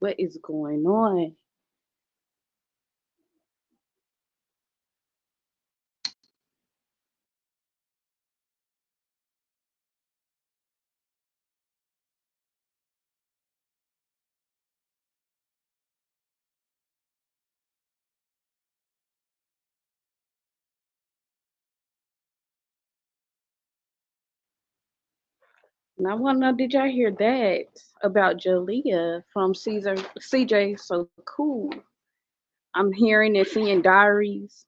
What is going on? And I want to know, did y'all hear that about Jalea from Caesar CJ So Cool? I'm hearing and seeing diaries.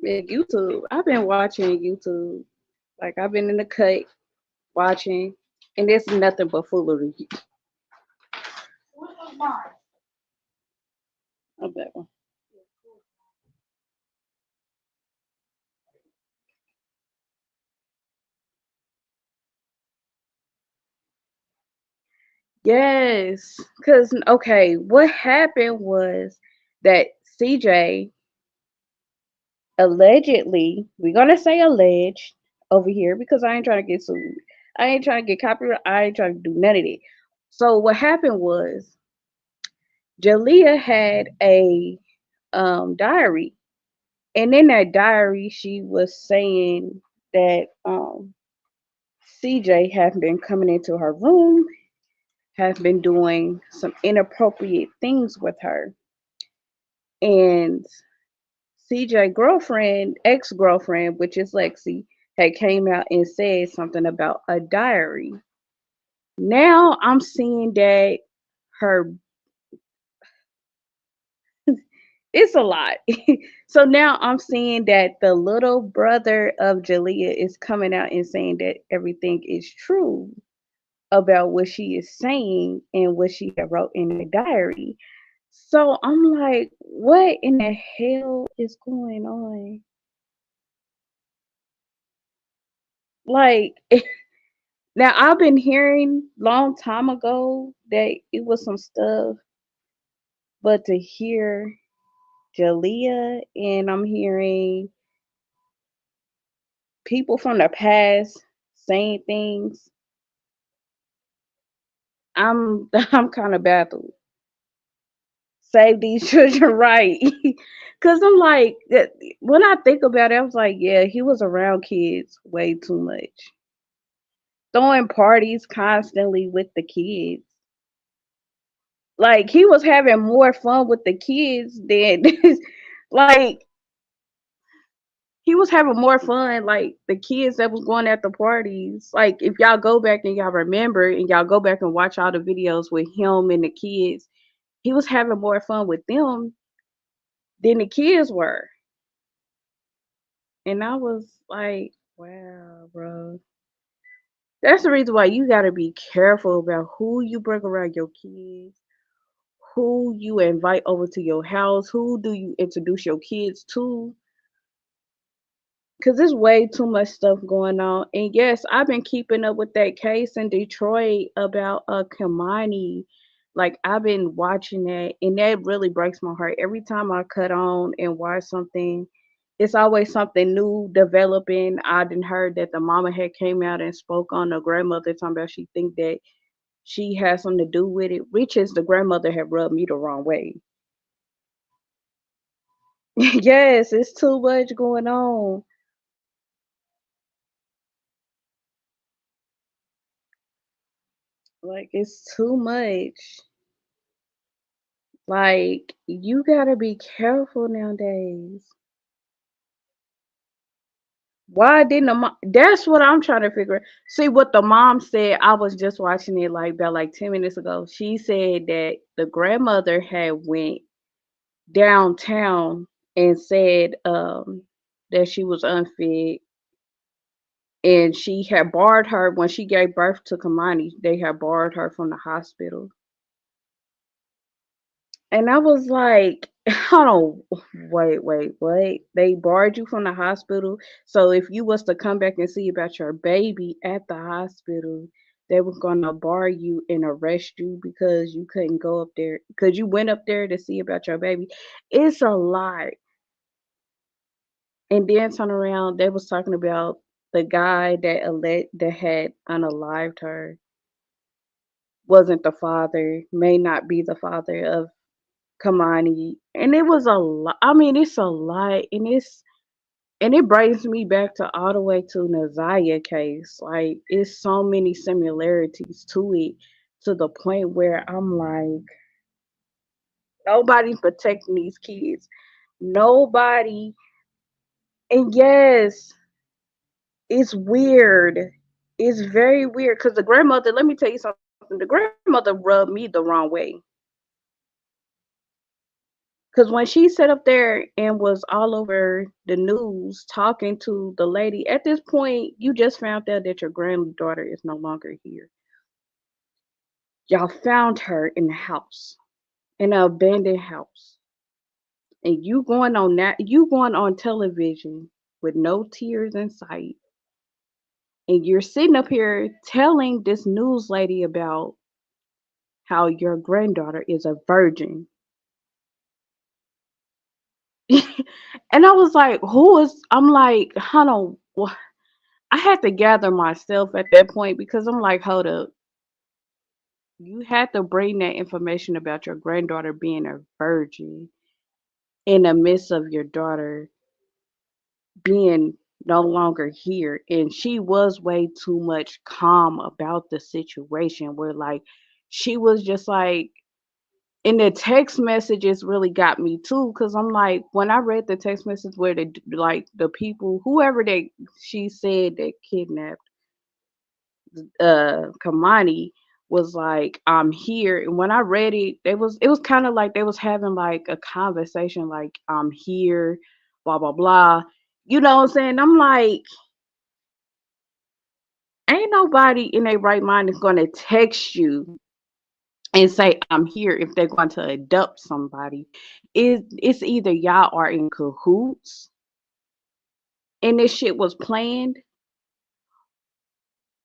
At YouTube. I've been watching YouTube. Like I've been in the cut watching, and it's nothing but foolery. Of that one. Yes, because okay, what happened was that CJ allegedly, we're gonna say alleged over here because I ain't trying to get sued. I ain't trying to get copyright. I ain't trying to do none of it. So what happened was Jalea had a diary, and in that diary she was saying that CJ had been coming into her room, has been doing some inappropriate things with her, and CJ girlfriend, ex girlfriend, which is Lexi, had came out and said something about a diary. Now I'm seeing that her it's a lot. So now I'm seeing that the little brother of Jalea is coming out and saying that everything is true about what she is saying and what she had wrote in the diary. So I'm like, what in the hell is going on? Like now I've been hearing long time ago that it was some stuff, but to hear Jalea and I'm hearing people from the past saying things, I'm kind of baffled. Save these children right. Cause I'm like when I think about it, I was like, yeah, he was around kids way too much. Throwing parties constantly with the kids. Like he was having more fun with the kids than like he was having more fun like the kids that was going at the parties. Like if y'all go back and y'all remember and y'all go back and watch all the videos with him and the kids, he was having more fun with them than the kids were. And I was like, wow, bro. That's the reason why you gotta be careful about who you bring around your kids, who you invite over to your house, who do you introduce your kids to, because there's way too much stuff going on. And yes, I've been keeping up with that case in Detroit about Kamani. Like I've been watching that, and that really breaks my heart. Every time I cut on and watch something, it's always something new developing. I didn't heard that the mama had came out and spoke on the grandmother talking about she think that she has something to do with it, which is the grandmother had rubbed me the wrong way. Yes, it's too much going on. Like it's too much. Like, you gotta be careful nowadays. Why didn't the mom? That's what I'm trying to figure out. See what the mom said. I was just watching it like about like 10 minutes ago. She said that the grandmother had went downtown and said that she was unfit, and she had barred her when she gave birth to Kamani. They had barred her from the hospital. And I was like, hold on, wait, wait. They barred you from the hospital. So if you was to come back and see about your baby at the hospital, they were gonna bar you and arrest you because you couldn't go up there because you went up there to see about your baby. It's a lot. And then turn around, they was talking about the guy that had unalived her wasn't the father, may not be the father of Kamani, and it was a lot. I mean, it's a lot, and it brings me back to all the way to Nazaya case. Like, it's so many similarities to it, to the point where I'm like, nobody's protecting these kids. Nobody. And yes, it's weird. It's very weird because the grandmother, let me tell you something, the grandmother rubbed me the wrong way. Because when she sat up there and was all over the news talking to the lady, at this point, you just found out that your granddaughter is no longer here. Y'all found her in the house, in an abandoned house. And you going on television with no tears in sight. And you're sitting up here telling this news lady about how your granddaughter is a virgin. And I was like, I'm like, hold on. I had to gather myself at that point because I'm like, hold up. You had to bring that information about your granddaughter being a virgin in the midst of your daughter being no longer here. And she was way too much calm about the situation where, like, she was just like, and the text messages really got me too, because I'm like, when I read the text message where like the people, whoever she said that kidnapped Kamani, was like, I'm here. And when I read it, it was kind of like they was having like a conversation, like, I'm here, blah blah blah. You know what I'm saying? I'm like, ain't nobody in their right mind is gonna text you and say I'm here if they're going to adopt somebody. It's either y'all are in cahoots and this shit was planned,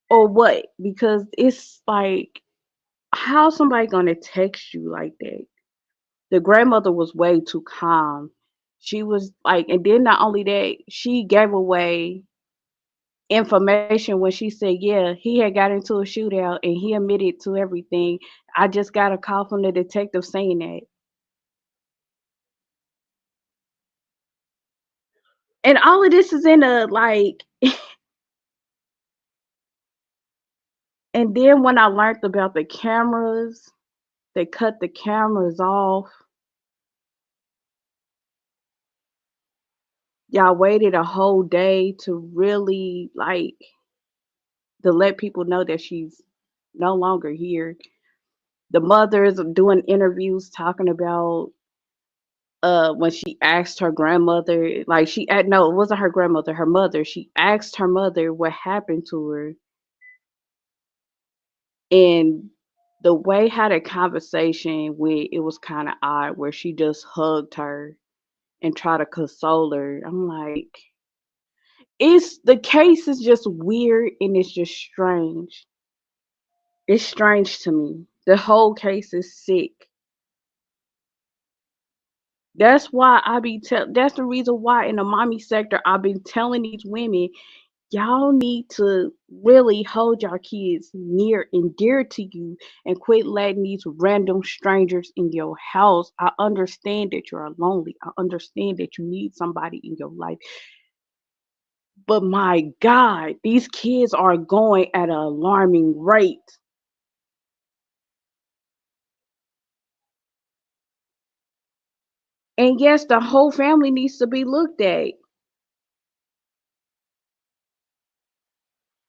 or what? Because it's like, how somebody gonna text you like that? The grandmother was way too calm. She was like, and then not only that, she gave away information when she said, yeah, he had got into a shootout and he admitted to everything. I just got a call from the detective saying that. And all of this is in a like, and then when I learned about the cameras, they cut the cameras off. Y'all waited a whole day to really like to let people know that she's no longer here. The mothers are doing interviews talking about when she asked her grandmother, like no, it wasn't her grandmother, her mother. She asked her mother what happened to her, and the way how the conversation went, it was kind of odd where she just hugged her and tried to console her. I'm like, it's the case is just weird and it's just strange. It's strange to me. The whole case is sick. That's why that's the reason why in the mommy sector I've been telling these women, y'all need to really hold your kids near and dear to you and quit letting these random strangers in your house. I understand that you're lonely. I understand that you need somebody in your life. But my God, these kids are going at an alarming rate. And yes, the whole family needs to be looked at.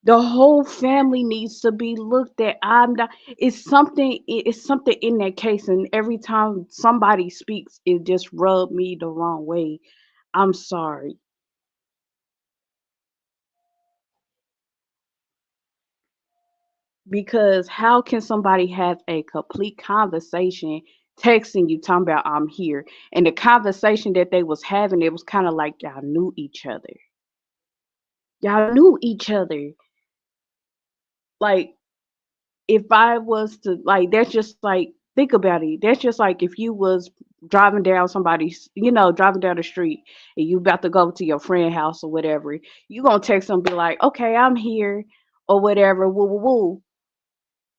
The whole family needs to be looked at. I'm not, it's something in that case, and every time somebody speaks, it just rubbed me the wrong way. I'm sorry. Because how can somebody have a complete conversation texting you talking about I'm here? And the conversation that they was having, it was kind of like y'all knew each other. Y'all knew each other. Like, if I was to like, that's just like think about it. That's just like if you was driving down somebody's, driving down the street and you about to go to your friend house or whatever. You gonna text them, be like, okay, I'm here or whatever, woo woo woo.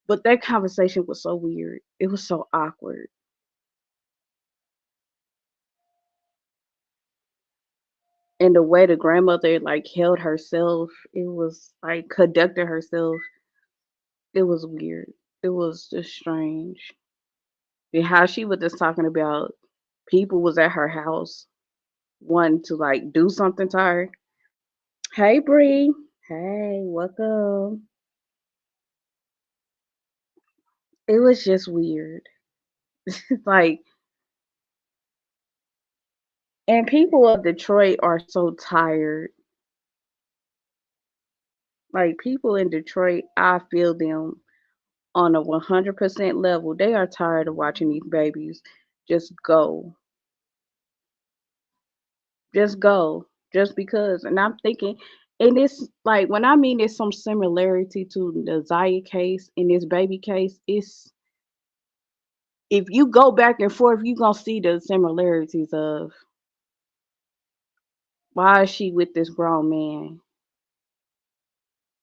But that conversation was so weird. It was so awkward. And the way the grandmother like held herself, it was like conducted herself. It was weird. It was just strange. And how she was just talking about people was at her house wanting to like do something to her. Hey Bree. Hey, welcome. It was just weird. Like, and people of Detroit are so tired. Like people in Detroit, I feel them on a 100% level. They are tired of watching these babies just go. Just go. Just because. And I'm thinking, and it's like when I mean there's some similarity to the Zaya case in this baby case, it's if you go back and forth, you're gonna see the similarities of why is she with this grown man?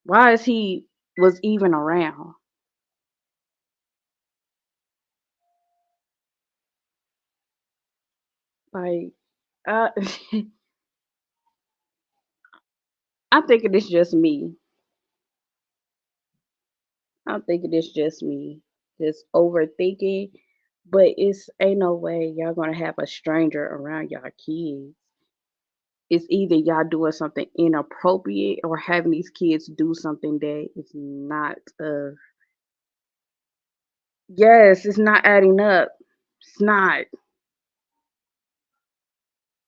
Why is he was even around? Like, uh, I'm thinking it's just me. I'm thinking it's just me, just overthinking. But it's ain't no way y'all gonna have a stranger around y'all kids. It's either y'all doing something inappropriate or having these kids do something that is not yes, it's not adding up. It's not.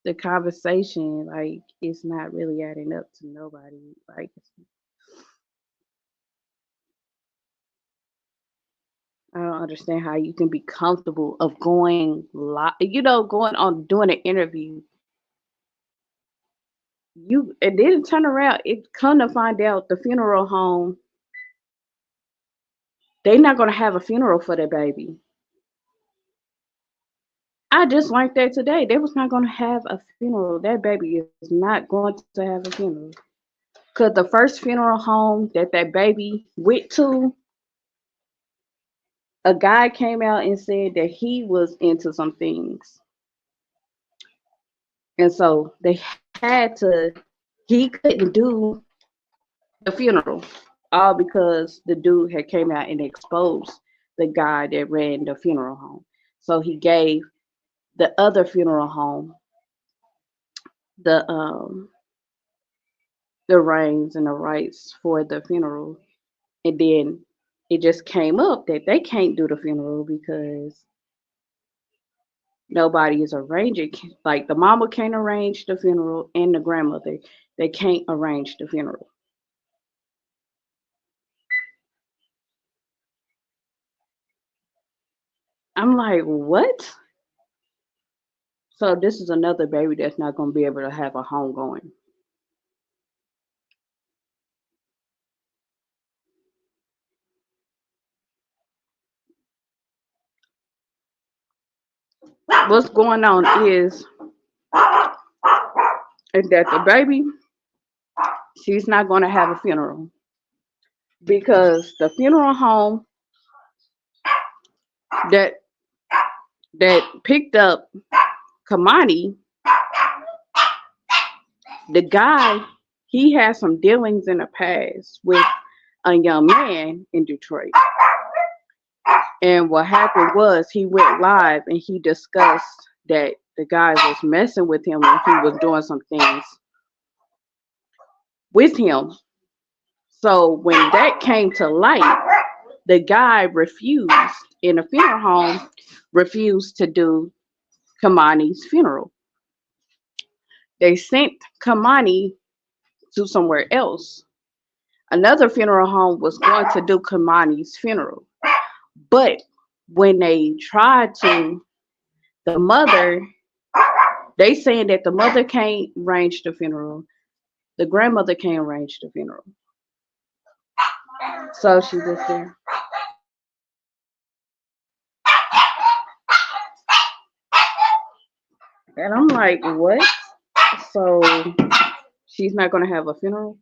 The conversation, like, it's not really adding up to nobody. Like, I don't understand how you can be comfortable of going live, going on doing an interview. You and then turn around. It come to find out the funeral home, they not gonna have a funeral for their baby. I just learned that today. They was not gonna have a funeral. That baby is not going to have a funeral. Cause the first funeral home that baby went to, a guy came out and said that he was into some things. And so they had to, he couldn't do the funeral, all because the dude had came out and exposed the guy that ran the funeral home. So he gave the other funeral home the the reins and the rights for the funeral. And then it just came up that they can't do the funeral because nobody is arranging. Like the mama can't arrange the funeral and the grandmother, they can't arrange the funeral. I'm like, what? So this is another baby that's not going to be able to have a home going. What's going on is that the baby, she's not going to have a funeral because the funeral home that picked up Kamani, the guy, he had some dealings in the past with a young man in Detroit. And what happened was he went live and he discussed that the guy was messing with him and he was doing some things with him. So when that came to light, the guy refused in the funeral home, refused to do Kamani's funeral. They sent Kamani to somewhere else. Another funeral home was going to do Kamani's funeral. But when they tried to, the mother, they saying that the mother can't arrange the funeral. The grandmother can't arrange the funeral. So she just there. And I'm like, what? So she's not gonna have a funeral?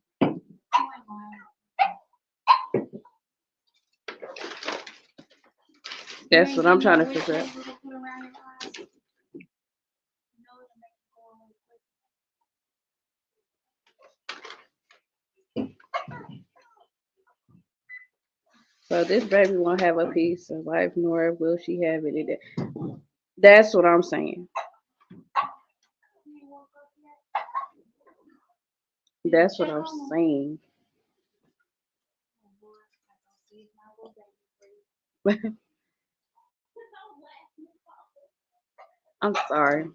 That's what I'm trying to figure out. So this baby won't have a piece of life, nor will she have it. That's what I'm saying. That's what I'm saying. I'm sorry.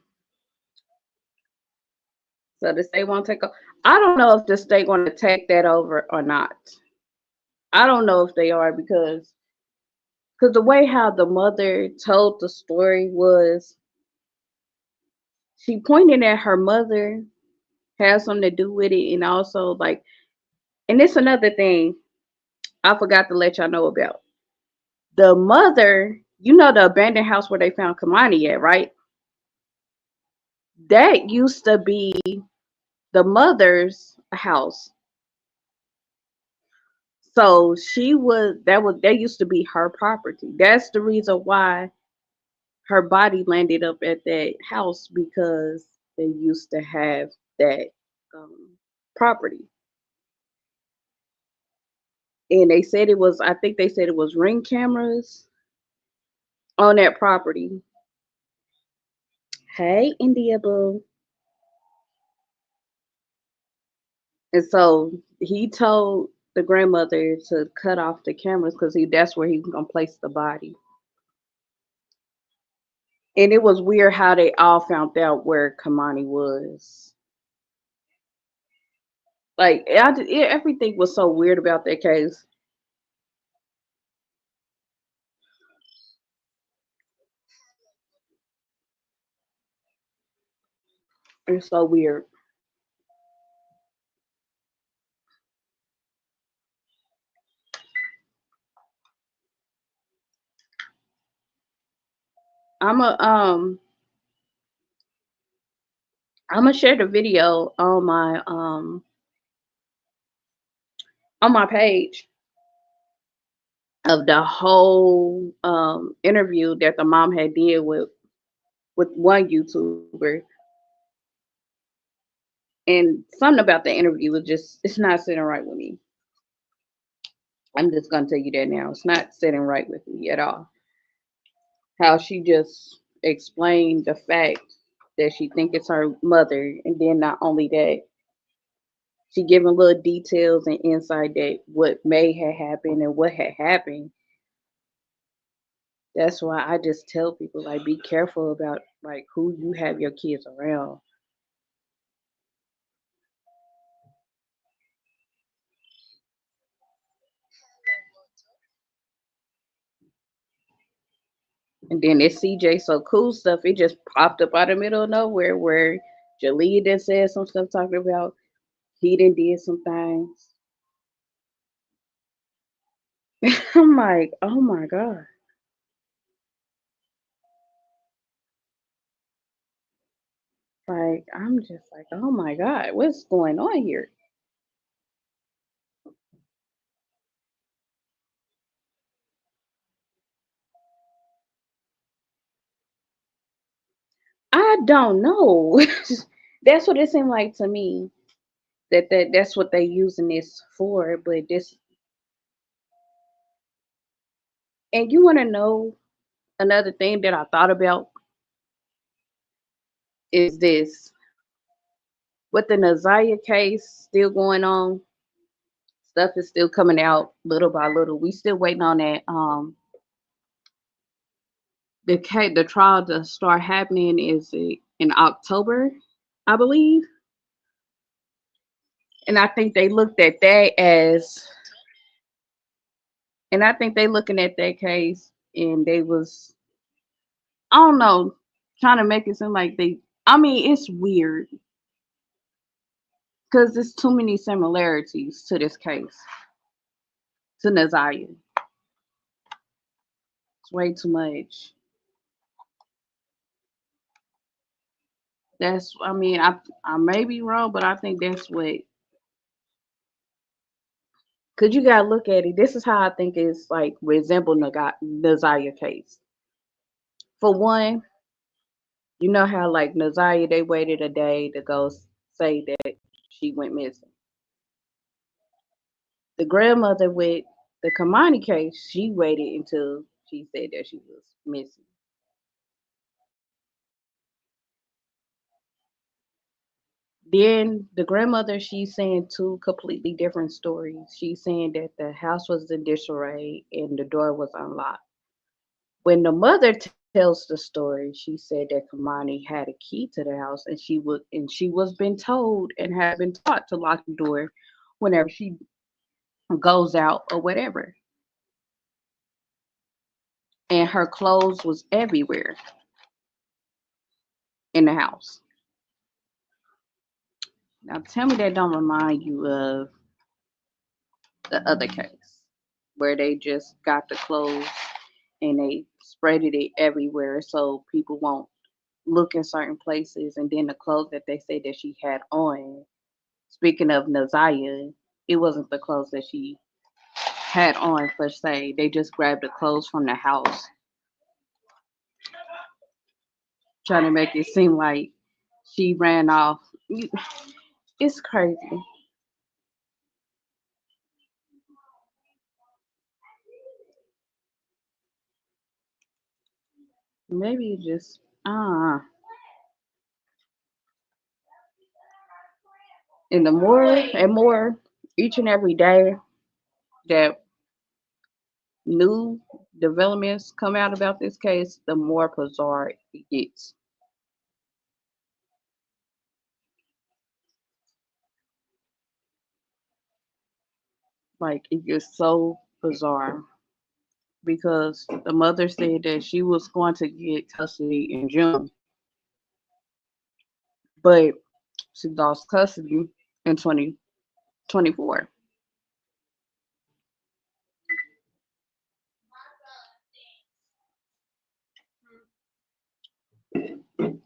So the state won't take over. I don't know if the state want to take that over or not. I don't know if they are because the way how the mother told the story was she pointed at her mother has something to do with it, and also like, and it's another thing I forgot to let y'all know about. The mother, you know, the abandoned house where they found Kamani at, right? That used to be the mother's house. So that used to be her property. That's the reason why her body landed up at that house because they used to have that property. And they said I think they said it was ring cameras on that property. Hey, India Boo. And so he told the grandmother to cut off the cameras because that's where he was gonna place the body. And it was weird how they all found out where Kamani was. Like everything was so weird about that case. It's so weird. I'm a I'm gonna share the video on my page of the whole interview that the mom had did with one YouTuber. And something about the interview was just it's not sitting right with me. I'm just gonna tell you that now. It's not sitting right with me at all. How she just explained the fact that she think it's her mother, and then not only that, she giving little details and insight that what may have happened and what had happened. That's why I just tell people like be careful about like who you have your kids around. And then this CJ So Cool stuff, it just popped up out of the middle of nowhere where Jalea done said some stuff talking about he done did some things. I'm like, oh my God. Like, I'm just like, oh my God, what's going on here? I don't know. That's what it seemed like to me. That's what they using this for. But this, and you want to know another thing that I thought about is this: with the Nazaya case still going on, stuff is still coming out little by little. We still waiting on that the trial to start happening is in October, I believe. And I think they looked at that as and I think they looking at that case and they was I don't know, trying to make it seem like I mean, it's weird because there's too many similarities to this case, to Nazaya. It's way too much. That's, I mean, I may be wrong, but I think that's what, because you gotta look at it. This is how I think it's like resemble Naziah case. For one, you know how like Naziah, they waited a day to go say that she went missing. The grandmother with the Kamani case, she waited until she said that she was missing. Then the grandmother, she's saying two completely different stories. She's saying that the house was in disarray and the door was unlocked. When the mother tells the story, she said that Kamani had a key to the house and she was been told and had been taught to lock the door whenever she goes out or whatever. And her clothes was everywhere in the house. Now tell me that don't remind you of the other case where they just got the clothes and they spreaded it everywhere so people won't look in certain places, and then the clothes that they say that she had on, speaking of Naziah, it wasn't the clothes that she had on per se. They just grabbed the clothes from the house, trying to make it seem like she ran off. It's crazy. Maybe it just and the more and more each and every day that new developments come out about this case, the more bizarre it gets. Like it gets so bizarre because the mother said that she was going to get custody in June, but she lost custody in 2024.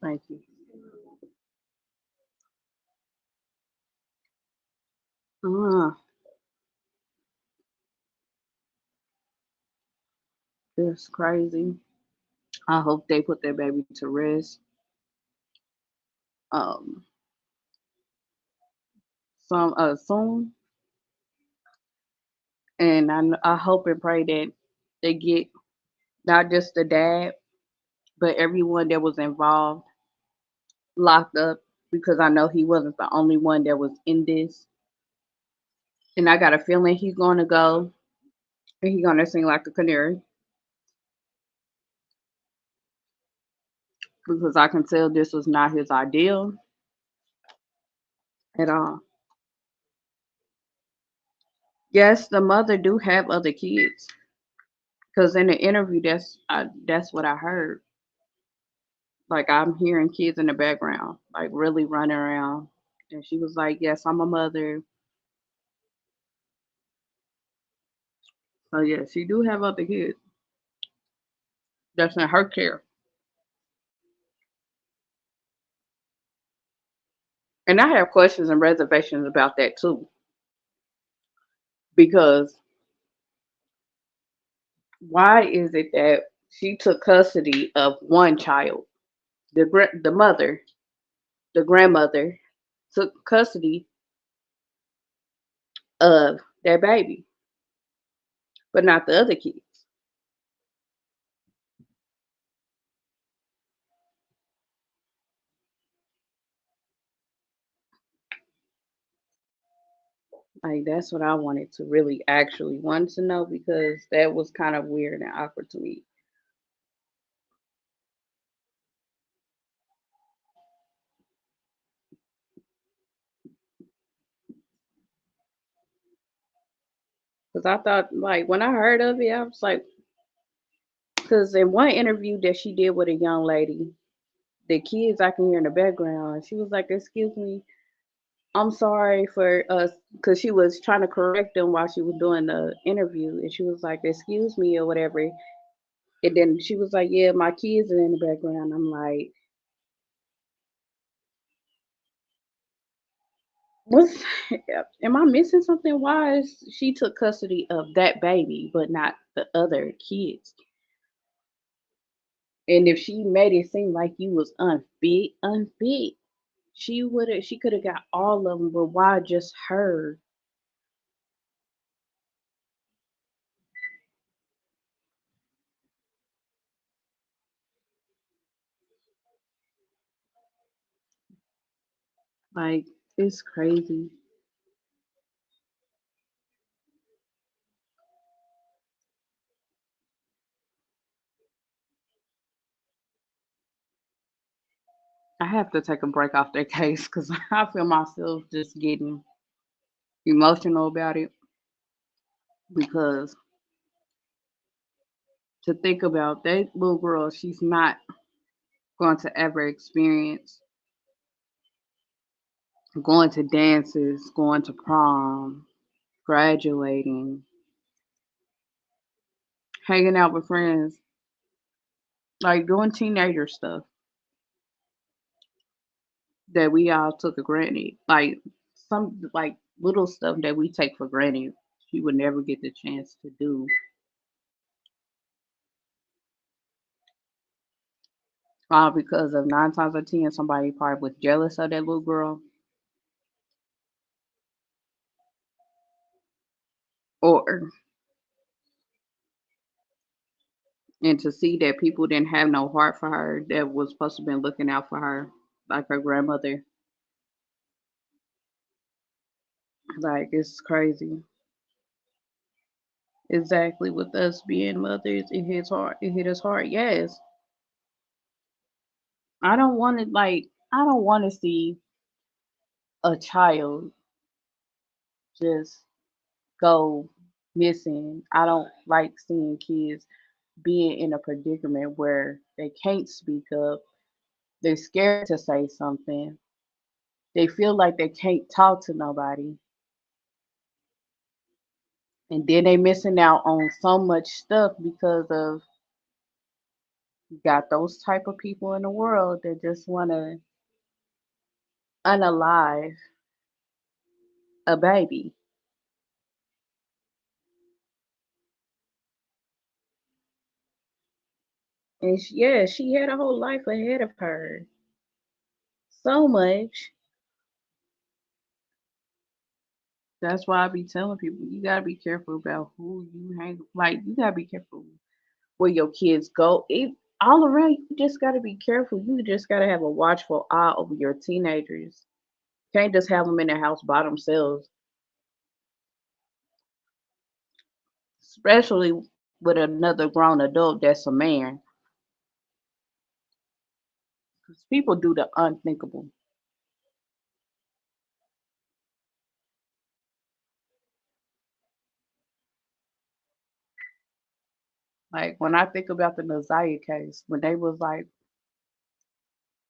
Thank you. Ah, that's crazy. I hope they put that baby to rest. Um, soon, and I hope and pray that they get not just the dad, but everyone that was involved locked up because I know he wasn't the only one that was in this. And I got a feeling he's going to go and he's going to sing like a canary because I can tell this was not his ideal at all. Yes, the mother do have other kids because in the interview, that's what I heard. Like I'm hearing kids in the background, like really running around, and she was like, "Yes, I'm a mother." So yeah, she do have other kids. That's in her care, and I have questions and reservations about that too because why is it that she took custody of one child, the mother, the grandmother took custody of their baby, but not the other kids. Like that's what I wanted to really actually want to know because that was kind of weird and awkward to me. Because I thought, like, when I heard of it, I was like, because in one interview that she did with a young lady, the kids I can hear in the background, she was like, "Excuse me, I'm sorry for us," because she was trying to correct them while she was doing the interview, and she was like, "Excuse me," or whatever. And then she was like, "Yeah, my kids are in the background." I'm like, What's am I missing something? Why is she took custody of that baby, but not the other kids? And if she made it seem like you was unfit, she could have got all of them, but why just her? Like it's crazy. I have to take a break off that case because I feel myself just getting emotional about it because to think about that little girl, she's not going to ever experience going to dances, going to prom, graduating, hanging out with friends, like doing teenager stuff that we all took for granted. Like some like little stuff that we take for granted, she would never get the chance to do. All because of 9 times out of 10, somebody probably was jealous of that little girl, or and to see that people didn't have no heart for her that was supposed to been looking out for her, like her grandmother. Like it's crazy. Exactly with us being mothers, it hits hard. It hit us hard. Yes, I don't want to like. I don't want to see a child just go missing. I don't like seeing kids being in a predicament where they can't speak up. They're scared to say something. They feel like they can't talk to nobody. And then they missing out on so much stuff because of you got those type of people in the world that just want to unalive a baby. And yeah, she had a whole life ahead of her. So much. That's why I be telling people you gotta be careful about who you hang. Like you gotta be careful where your kids go. All around, you just gotta be careful. You just gotta have a watchful eye over your teenagers. Can't just have them in the house by themselves, especially with another grown adult that's a man. 'Cause people do the unthinkable. Like when I think about the Naziah case, when they was like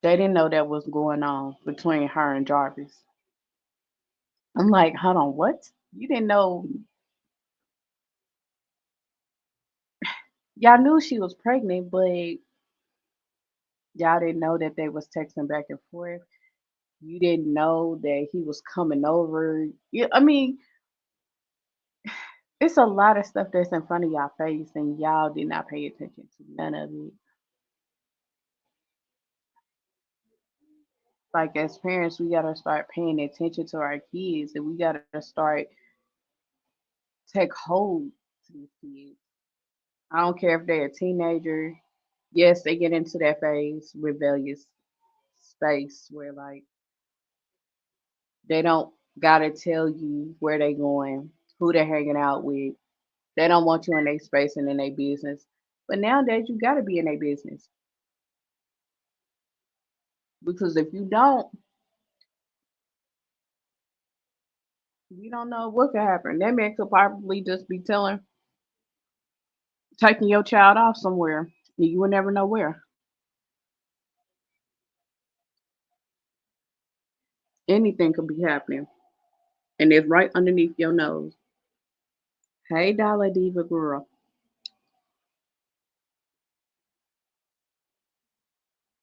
they didn't know that was going on between her and Jarvis. I'm like, hold on, what? You didn't know? Y'all knew she was pregnant, but y'all didn't know that they was texting back and forth. You didn't know that he was coming over. Yeah, I mean, it's a lot of stuff that's in front of y'all face, and y'all did not pay attention to none of it. Like as parents, we gotta start paying attention to our kids, and we gotta start take hold to these kids. I don't care if they're a teenager. Yes, they get into that phase, rebellious space where like they don't gotta tell you where they going, who they're hanging out with. They don't want you in their space and in their business. But nowadays you gotta be in their business because if you don't, you don't know what could happen. That man could probably just be taking your child off somewhere, and you will never know where. Anything could be happening, and it's right underneath your nose. Hey, Dollar Diva girl.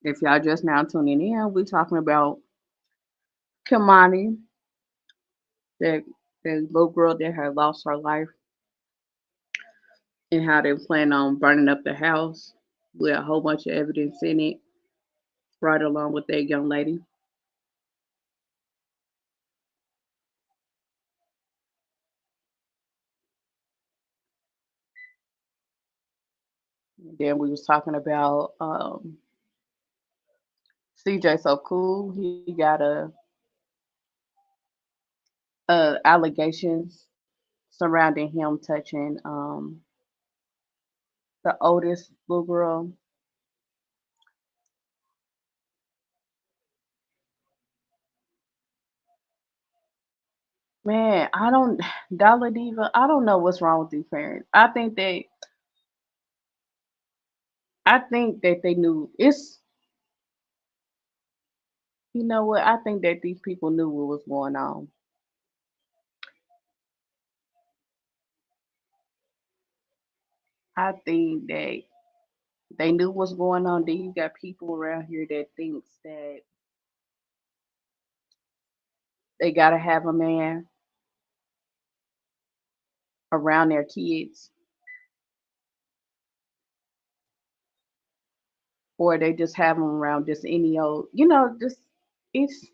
If y'all just now tuning in, we're talking about Kimani that that little girl that had lost her life and how they plan on burning up the house with a whole bunch of evidence in it, right along with that young lady. Then we was talking about CJ So Cool. He got allegations surrounding him touching the oldest little girl. Man, I don't Dollar Diva, I don't know what's wrong with these parents. I think that they knew it's you know what, I think that these people knew what was going on. I think that they knew what's going on. Then you got people around here that thinks that they gotta have a man around their kids, or they just have them around just any old, just it's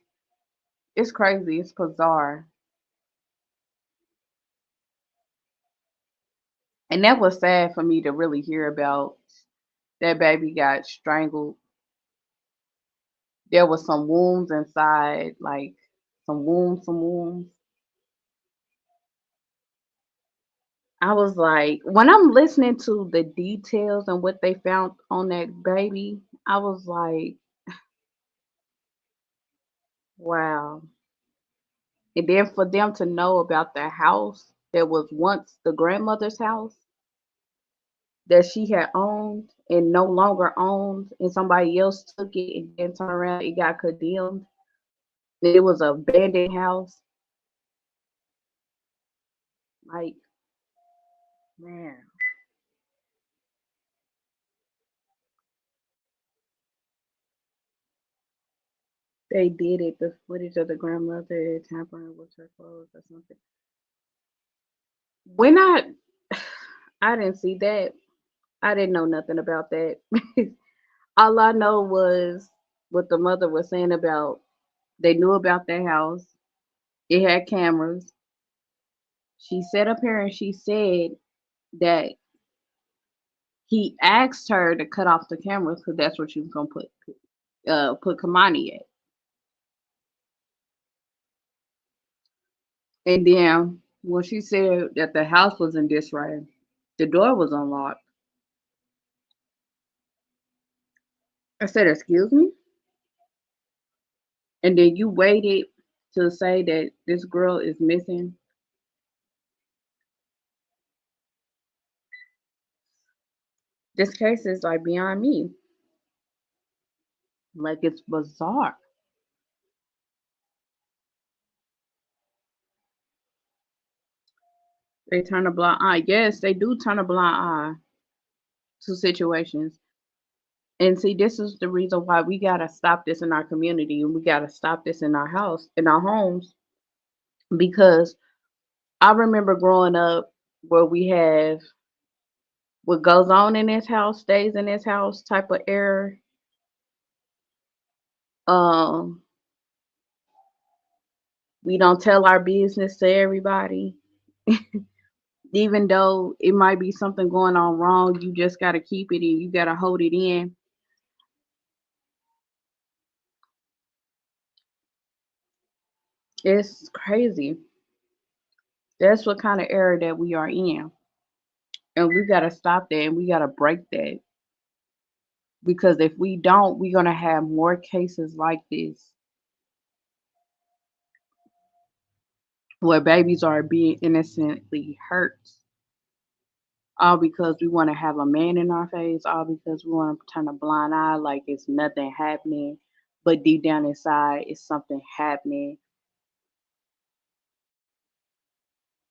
it's crazy, it's bizarre. And that was sad for me to really hear about. That baby got strangled. There was some wounds inside, like some wounds. I was like, when I'm listening to the details and what they found on that baby, I was like, wow. And then for them to know about the house that was once the grandmother's house that she had owned and no longer owned, and somebody else took it and then turned around, it got condemned. It was a abandoned house. Like, man, they did it. The footage of the grandmother tampering with her clothes or something. When I didn't see that. I didn't know nothing about that. All I know was what the mother was saying about they knew about their house. It had cameras. She sat up here and she said that he asked her to cut off the cameras because that's what she was gonna put Kamani at. And then when she said that the house was in disarray, the door was unlocked. I said, "Excuse me," and then you waited to say that this girl is missing. This case is like beyond me. Like it's bizarre. They turn a blind eye. Yes, they do turn a blind eye to situations. And see, this is the reason why we gotta stop this in our community and we gotta stop this in our house, in our homes. Because I remember growing up where we have what goes on in this house stays in this house type of era. Um, we don't tell our business to everybody. Even though it might be something going on wrong, you just gotta keep it and you gotta hold it in. It's crazy. That's what kind of era that we are in. And we gotta stop that and we gotta break that. Because if we don't, we're gonna have more cases like this where babies are being innocently hurt. All because we want to have a man in our face, all because we want to turn a blind eye like it's nothing happening. But deep down inside, it's something happening.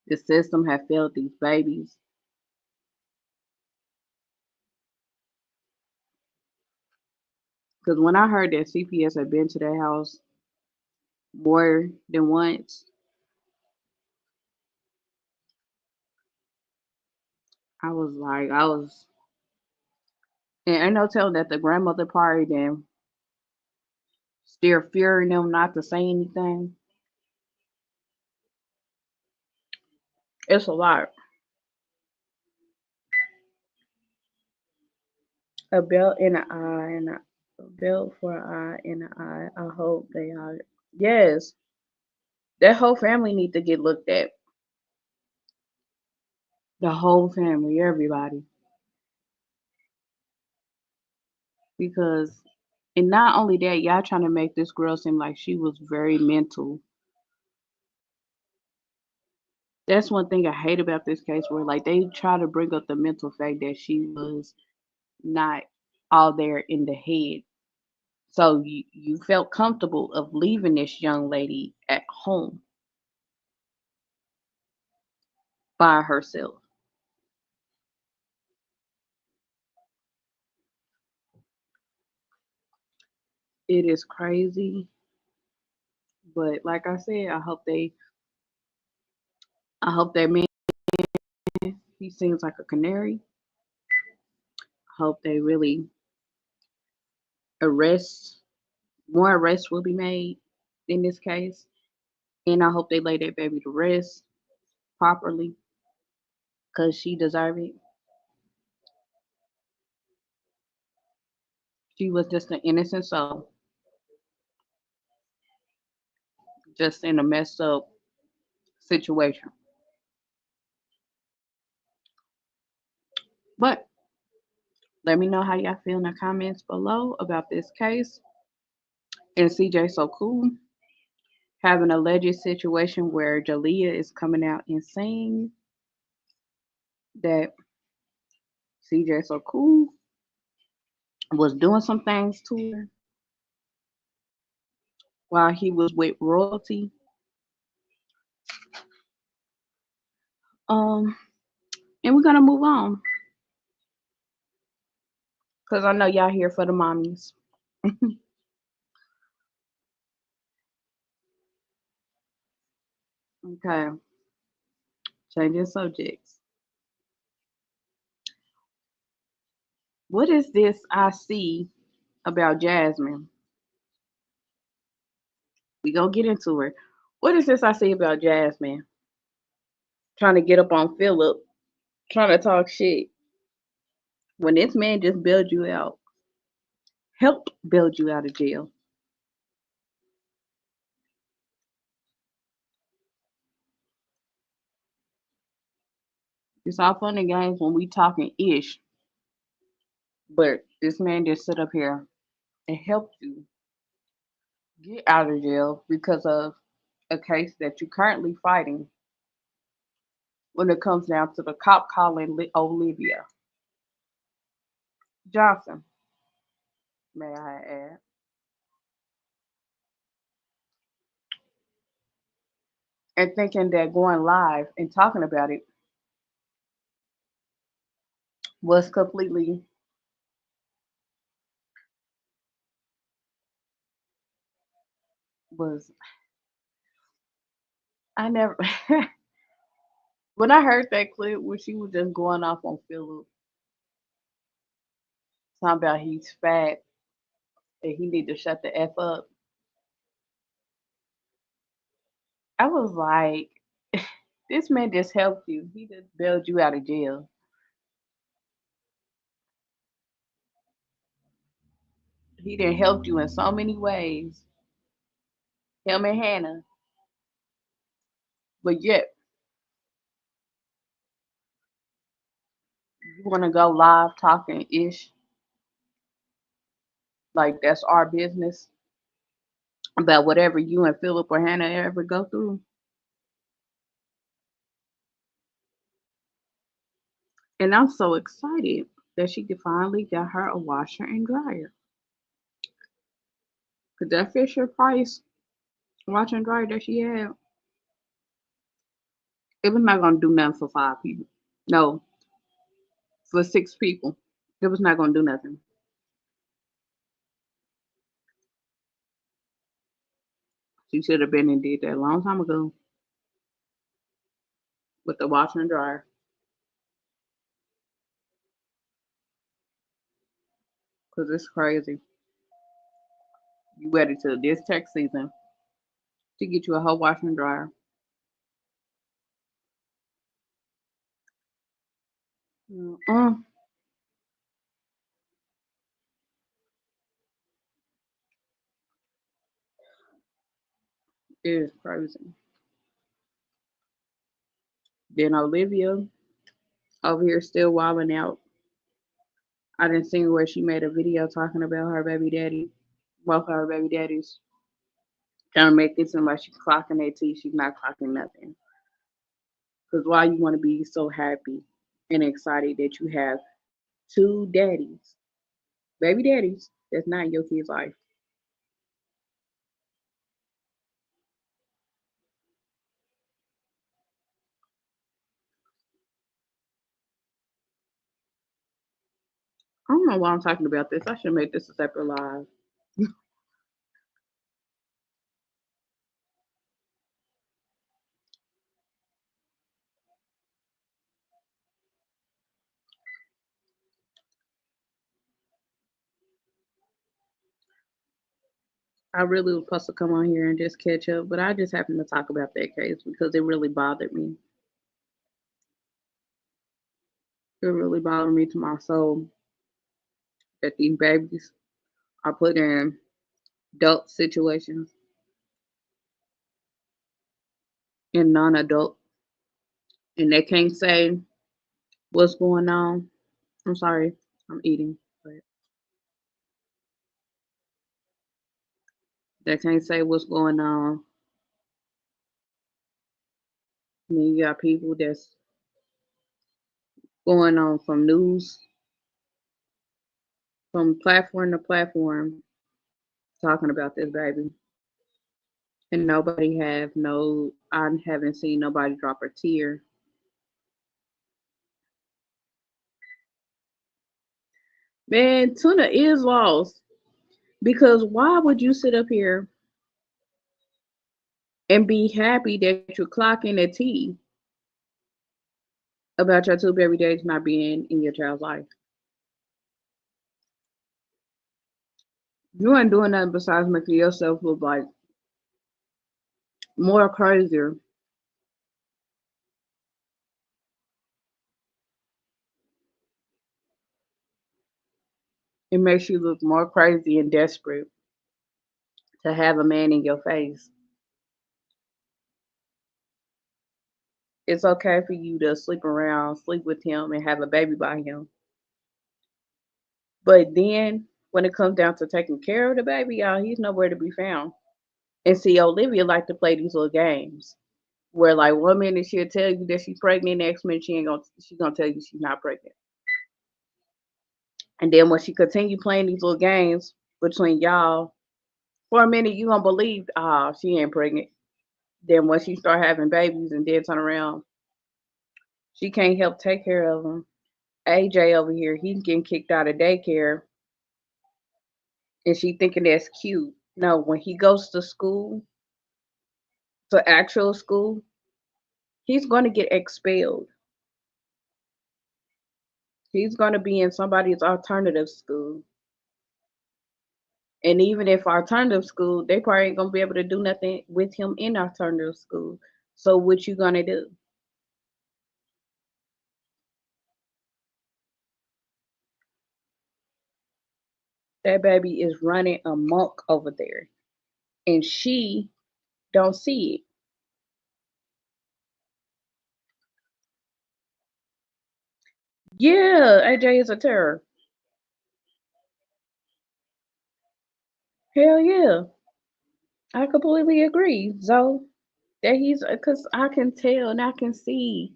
The system has failed these babies. Because when I heard that CPS had been to their house more than once, And ain't no telling that the grandmother probably then still fearing them not to say anything. It's a lot. A belt in an eye and a belt for an eye and an eye. I hope they are. Yes, that whole family need to get looked at. The whole family, everybody, because and not only that, y'all trying to make this girl seem like she was very mental. That's one thing I hate about this case, where like they try to bring up the mental fact that she was not all there in the head. So you felt comfortable of leaving this young lady at home by herself. It is crazy, but like I said, I hope that man, he seems like a canary. I hope they really arrest more arrests will be made in this case, and I hope they lay that baby to rest properly because she deserved it. She was just an innocent soul, just in a messed up situation. But let me know how y'all feel in the comments below about this case. And CJ So Cool have an alleged situation where Jalea is coming out and saying that CJ So Cool was doing some things to her while he was with royalty. Um, and we're gonna move on because I know y'all here for the mommies. Okay, changing subjects. What is this I see about Jasmine? We gonna get into her. What is this I see about Jasmine? Trying to get up on Philip, trying to talk shit when this man just bailed you out, helped bail you out of jail. It's all fun and games when we talking ish, but this man just sit up here and helped you get out of jail because of a case that you're currently fighting when it comes down to the cop calling Olivia Johnson, may I add, and thinking that going live and talking about it was completely was I never when I heard that clip where she was just going off on Philip, talking about he's fat and he need to shut the F up. I was like, this man just helped you. He just bailed you out of jail. He done helped you in so many ways, him and Hannah. But yet, you want to go live talking ish like that's our business about whatever you and Philip or Hannah ever go through. And I'm so excited that she could finally get her a washer and dryer. Cause that Fisher Price washer and dryer that she had, it was not gonna do nothing for 5 people. No, for 6 people. It was not gonna do nothing. She should have been and did that a long time ago with the washer and dryer. because it's crazy. You waited till this tax season to get you a whole washer and dryer. Mm-mm. It is crazy. Then Olivia over here still wilding out. I didn't see where she made a video talking about her baby daddy, both of her baby daddies, trying to make it seem like she's clocking their teeth. She's not clocking nothing. Because why you want to be so happy and excited that you have two daddies, baby daddies, that's not in your kid's life. I don't know why I'm talking about this. I should make this a separate live. I really was supposed to come on here and just catch up, but I just happened to talk about that case because it really bothered me. It really bothered me to my soul that these babies are put in adult situations and non-adult, and they can't say what's going on. I'm sorry, I'm eating, but they can't say what's going on. And then you got people that's going on from news, from platform to platform, talking about this baby, and nobody have no. I haven't seen nobody drop a tear. Man, Tuna is lost because why would you sit up here and be happy that you're clocking a T about your two baby days not being in your child's life? You ain't doing nothing besides making yourself look like more crazier. It makes you look more crazy and desperate to have a man in your face. It's okay for you to sleep around, sleep with him, and have a baby by him. But then when it comes down to taking care of the baby, y'all, he's nowhere to be found. And see, Olivia like to play these little games where like one minute she'll tell you that she's pregnant, next minute she's gonna tell you she's not pregnant. And then when she continue playing these little games between y'all, for a minute you gonna believe, ah, she ain't pregnant. Then when she start having babies and then turn around, she can't help take care of them. AJ over here, he's getting kicked out of daycare, and she thinking that's cute. No, when he goes to school, to actual school, he's gonna get expelled. He's gonna be in somebody's alternative school. And even if alternative school, they probably ain't gonna be able to do nothing with him in alternative school. So what you gonna do? That baby is running amok over there, and she don't see it. Yeah, AJ is a terror. Hell yeah, I completely agree, Zoe. That he's because I can tell and I can see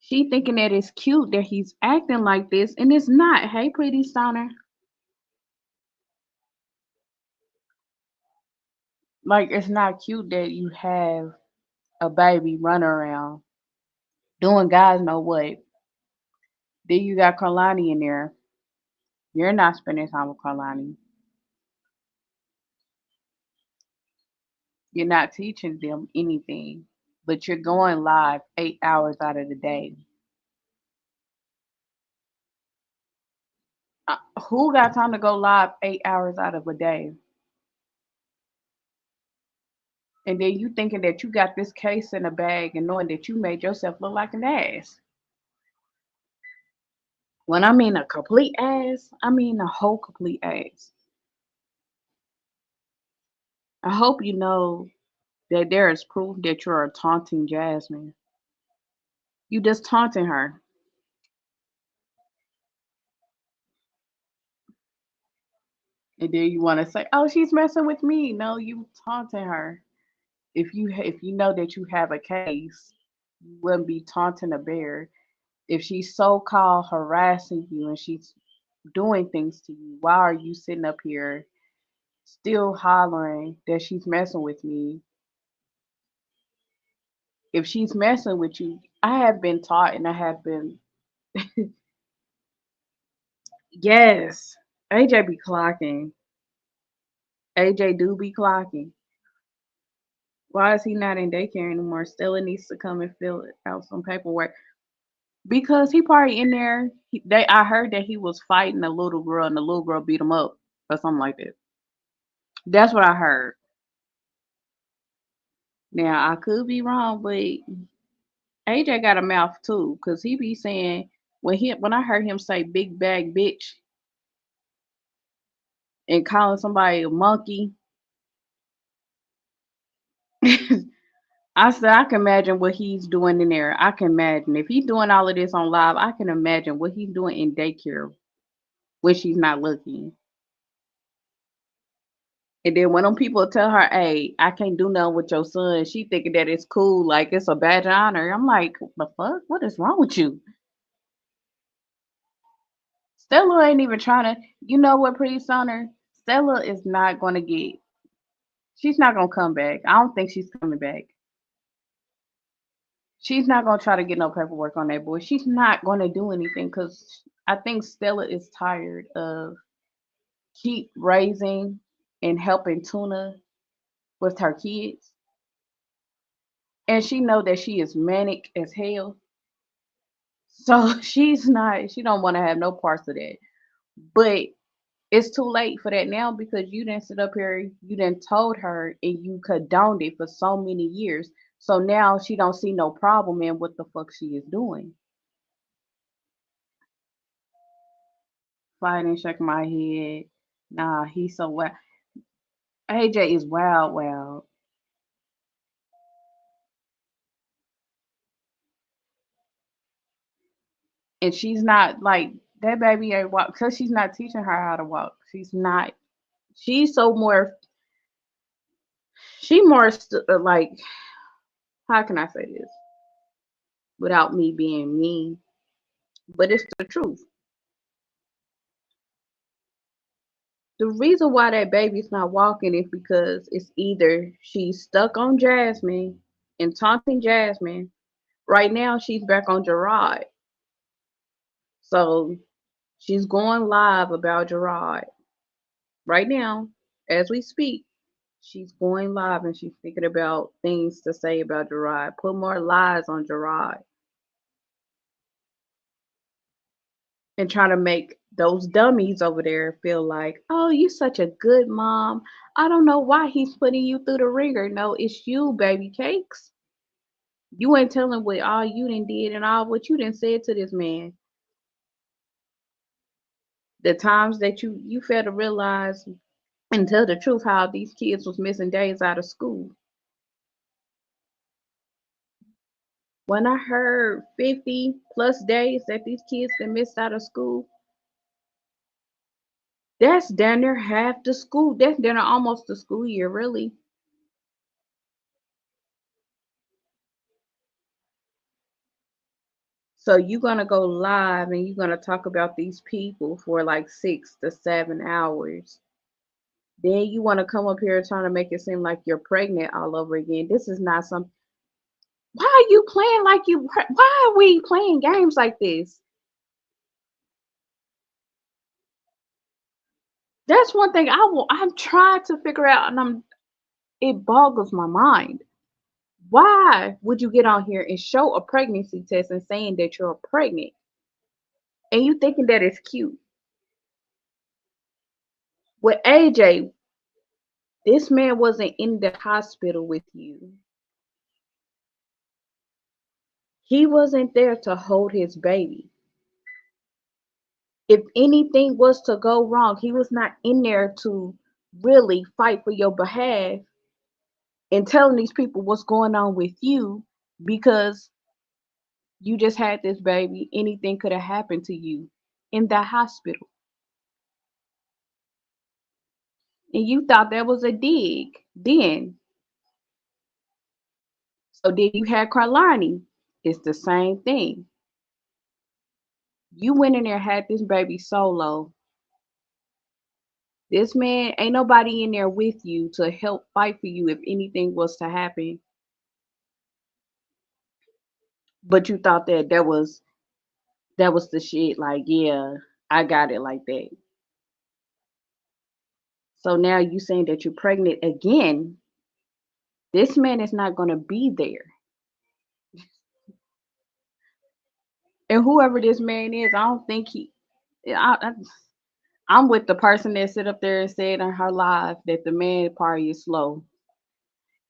she thinking that it's cute that he's acting like this, and it's not. Hey, pretty stoner, like it's not cute that you have a baby running around doing guys know what. Then you got Carlani in there. You're not spending time with Carlani. You're not teaching them anything, but you're going live 8 hours out of the day. Who got time to go live 8 hours out of a day? And then you thinking that you got this case in a bag and knowing that you made yourself look like an ass. When I mean a complete ass, I mean a whole complete ass. I hope you know that there is proof that you are taunting Jasmine. You just taunting her. And then you want to say, "Oh, she's messing with me." No, you taunting her. If you know that you have a case, you wouldn't be taunting a bear. If she's so called harassing you and she's doing things to you, why are you sitting up here still hollering that she's messing with me? If she's messing with you, I have been taught and I have been, yes, AJ be clocking. AJ do be clocking. Why is he not in daycare anymore? Stella needs to come and fill out some paperwork. Because he probably in there. I heard that he was fighting a little girl and the little girl beat him up or something like that. That's what I heard. Now I could be wrong, but AJ got a mouth too, cause he be saying when I heard him say "big bag bitch" and calling somebody a monkey, I said I can imagine what he's doing in there. I can imagine if he's doing all of this on live. I can imagine what he's doing in daycare when she's not looking. And then when them people tell her, "Hey, I can't do nothing with your son," she thinking that it's cool, like it's a badge of honor. I'm like, the fuck? What is wrong with you? Stella ain't even trying to. You know what, Pretty Stunner? Stella is not gonna get. She's not gonna come back. I don't think she's coming back. She's not gonna try to get no paperwork on that boy. She's not gonna do anything because I think Stella is tired of keep raising and helping Tuna with her kids, and she know that she is manic as hell. So she's not. She don't want to have no parts of that. But it's too late for that now because you didn't sit up here, you didn't told her and you condoned it for so many years. So now she don't see no problem in what the fuck she is doing. Fighting, shaking my head. Nah, he's so wild. AJ is wild, wild. And she's not like that baby ain't walk because she's not teaching her how to walk. She's not. She's so more. She more like. How can I say this without me being mean? But it's the truth. The reason why that baby's not walking is because it's either she's stuck on Jasmine and taunting Jasmine. Right now, she's back on Gerard. So she's going live about Gerard. Right now, as we speak, she's going live and she's thinking about things to say about Gerard. Put more lies on Gerard and try to make those dummies over there feel like, "Oh, you such a good mom. I don't know why he's putting you through the ringer." No, it's you, baby cakes. You ain't telling what all you done did and all what you done said to this man. The times that you fail to realize and tell the truth how these kids was missing days out of school. When I heard 50 plus days that these kids that missed out of school, that's down near half the school. That's down near almost the school year, really. So you're gonna go live and you're gonna talk about these people for like 6 to 7 hours. Then you want to come up here trying to make it seem like you're pregnant all over again. This is not some. Why are you playing like you? Why are we playing games like this? That's one thing I'm trying to figure out, and it boggles my mind. Why would you get on here and show a pregnancy test and saying that you're pregnant, and you thinking that it's cute? With AJ, this man wasn't in the hospital with you. He wasn't there to hold his baby. If anything was to go wrong, he was not in there to really fight for your behalf and telling these people what's going on with you because you just had this baby. Anything could have happened to you in that hospital. And you thought that was a dig then. So then you had Carlani. It's the same thing. You went in there, had this baby solo. This man, ain't nobody in there with you to help fight for you if anything was to happen. But you thought that was the shit. Like, yeah, I got it like that. So now you saying that you're pregnant again. This man is not gonna be there. And whoever this man is, I don't think he. I'm with the person that sit up there and said in her life that the man party is slow.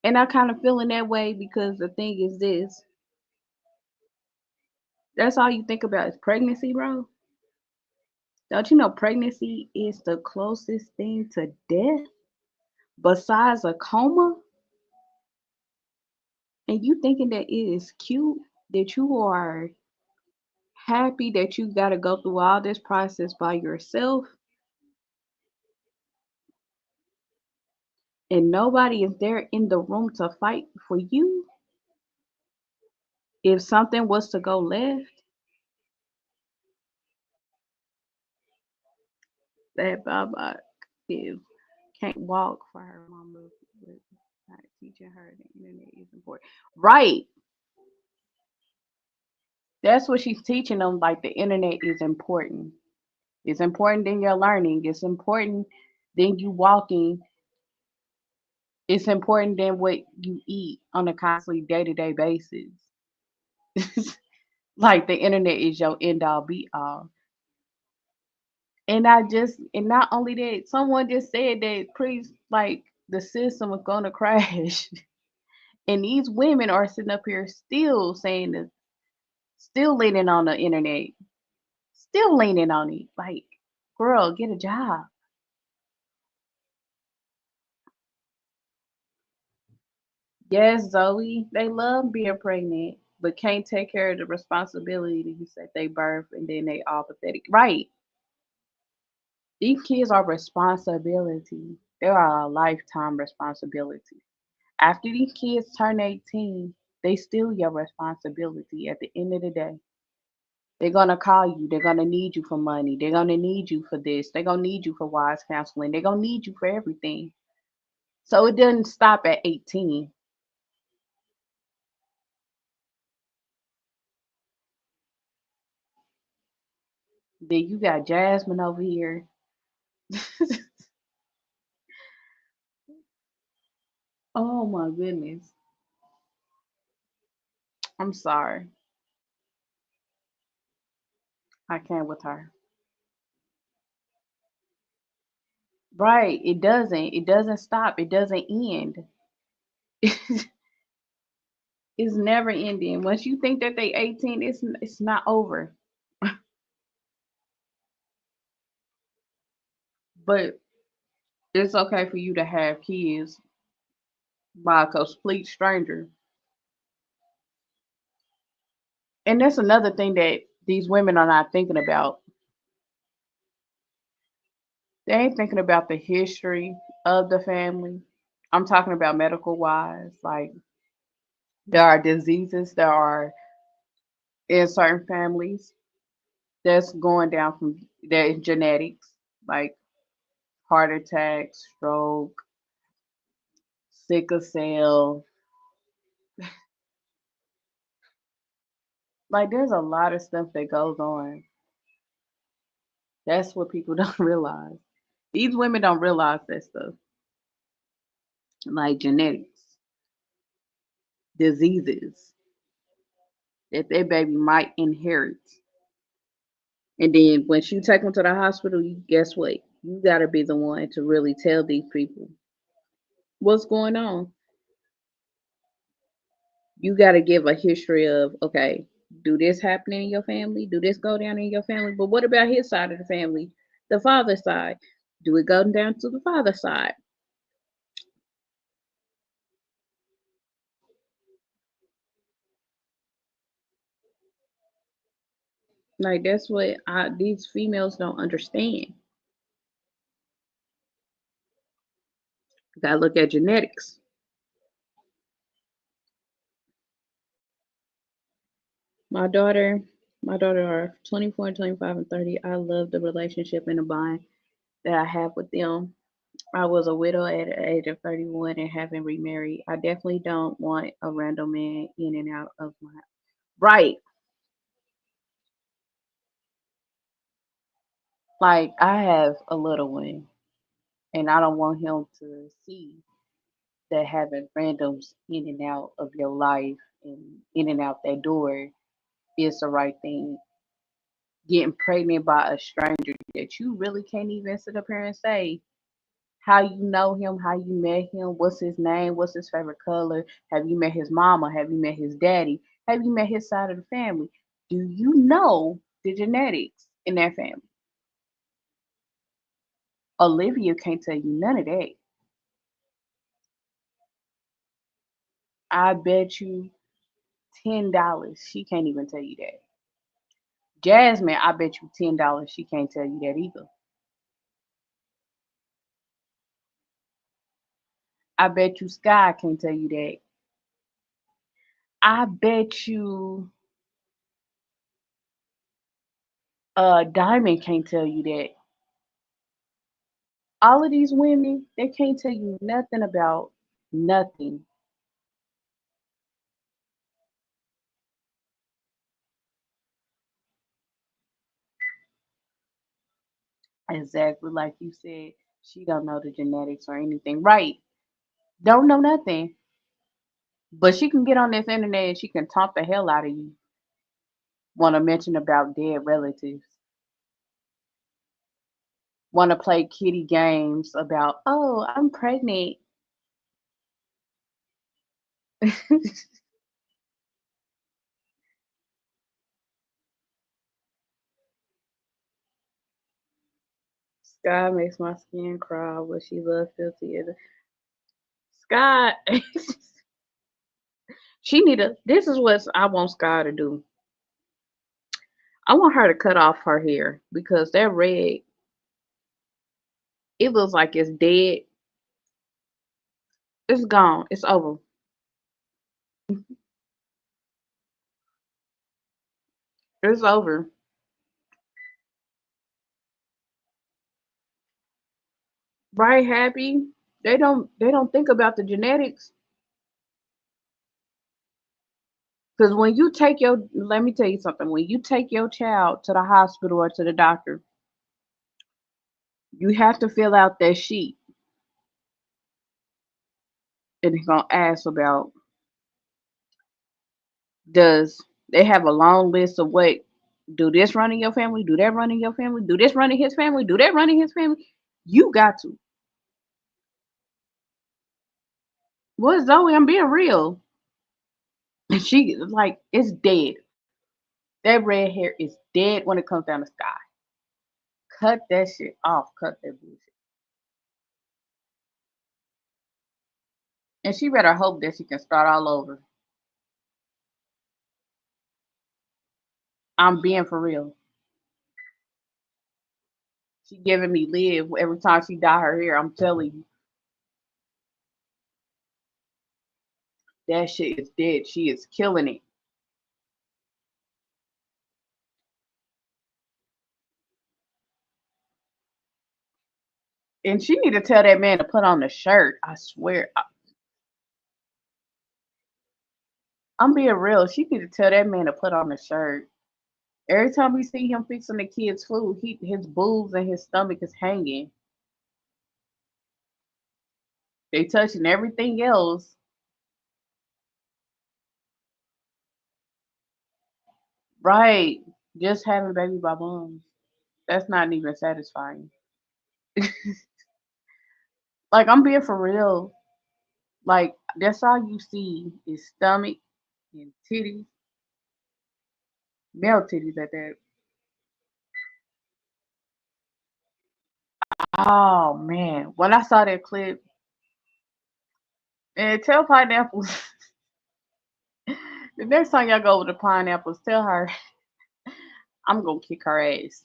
And I kind of feeling that way because the thing is this. That's all you think about is pregnancy, bro. Don't you know pregnancy is the closest thing to death besides a coma? And you thinking that it is cute that you are happy that you got to go through all this process by yourself and nobody is there in the room to fight for you if something was to go left. That Baba is can't walk for her mama, but not teaching her the internet is important. Right. That's what she's teaching them. Like the internet is important. It's important than your learning. It's important than you walking. It's important than what you eat on a constantly day-to-day basis. Like the internet is your end all be all. And not only that, someone just said that please like the system was gonna crash. And these women are sitting up here still saying this, still leaning on the internet, still leaning on it. Like, girl, get a job. Yes, Zoe, they love being pregnant, but can't take care of the responsibilities that they birth and then they all pathetic. Right. These kids are responsibility. They are a lifetime responsibility. After these kids turn 18, they still your responsibility at the end of the day. They're gonna call you. They're gonna need you for money. They're gonna need you for this. They're gonna need you for wise counseling. They're gonna need you for everything. So it doesn't stop at 18. Then you got Jasmine over here. Oh my goodness. I'm sorry. I can't with her. Right. It doesn't. It doesn't stop. It doesn't end. It's never ending. Once you think that they 18, it's not over. But it's okay for you to have kids by a complete stranger. And that's another thing that these women are not thinking about. They ain't thinking about the history of the family. I'm talking about medical wise. Like there are diseases that are in certain families that's going down from their genetics, like heart attack, stroke, sickle cell. Like there's a lot of stuff that goes on. That's what people don't realize. These women don't realize that stuff, like genetics, diseases that their baby might inherit. And then once you take them to the hospital, you guess what? You got to be the one to really tell these people what's going on. You got to give a history of, okay, do this happen in your family? Do this go down in your family? But what about his side of the family, the father's side? Do it go down to the father's side? Like that's what these females don't understand. You gotta look at genetics. My daughter, my daughter are 24, 25, and 30. I love the relationship and the bond that I have with them. I was a widow at the age of 31 and haven't remarried. I definitely don't want a random man in and out of my right. Like I have a little one, and I don't want him to see that having randoms in and out of your life and in and out that door is the right thing. Getting pregnant by a stranger that you really can't even sit up here and say how you know him, how you met him, what's his name, what's his favorite color, have you met his mama, have you met his daddy, have you met his side of the family? Do you know the genetics in that family? Olivia can't tell you none of that. I bet you $10 she can't even tell you that. Jasmine, I bet you $10 she can't tell you that either. I bet you Sky can't tell you that. I bet you Diamond can't tell you that. All of these women, they can't tell you nothing about nothing. Exactly like you said, she don't know the genetics or anything. Right. Don't know nothing. But she can get on this internet and she can talk the hell out of you. Want to mention about dead relatives. Want to play kitty games about, oh, I'm pregnant. Sky makes my skin crawl, but she loves filthy. Sky, she need to. This is what I want Sky to do. I want her to cut off her hair because that red, it looks like it's dead. It's gone. It's over. It's over. Right, happy. They don't think about the genetics. Because when you take your, let me tell you something. When you take your child to the hospital or to the doctor, you have to fill out that sheet, and it's gonna ask about, does they have a long list of what, do this run in your family, do that run in your family, do this run in his family, do that run in his family. You got to. What, Zoe? I'm being real. And she like, it's dead. That red hair is dead when it comes down the sky. Cut that shit off. Cut that bullshit. And she better hope that she can start all over. I'm being for real. She giving me live every time she dye her hair. I'm telling you, that shit is dead. She is killing it. And she need to tell that man to put on the shirt. I swear. I'm being real. She need to tell that man to put on the shirt. Every time we see him fixing the kids' food, his boobs and his stomach is hanging. They touching everything else. Right. Just having baby by moms. That's not even satisfying. Like, I'm being for real. Like, that's all you see is stomach and titties, male titties at that. Oh man, when I saw that clip, and tell pineapples the next time y'all go over to pineapples, tell her I'm gonna kick her ass.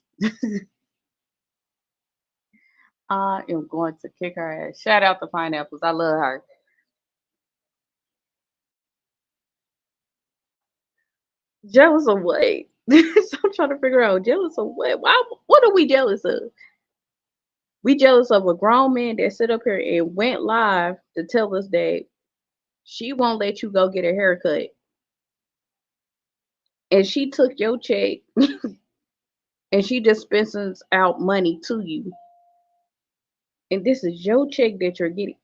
I am going to kick her ass. Shout out to pineapples. I love her. Jealous of what? So I'm trying to figure out jealous of what? Why? What are we jealous of? We jealous of a grown man that sit up here and went live to tell us that she won't let you go get a haircut, and she took your check and she dispenses out money to you, and this is your check that you're getting.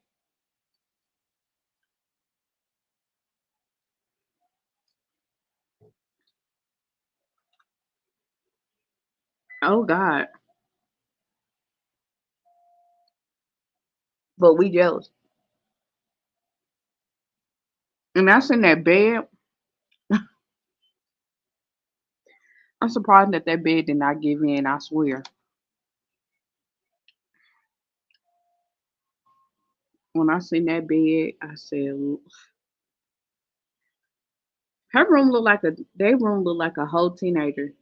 Oh God, but we jealous. And that's in that bed. I'm surprised that that bed did not give in. I swear. When I seen that bed, I said, her room looked like a. Their room looked like a whole teenager.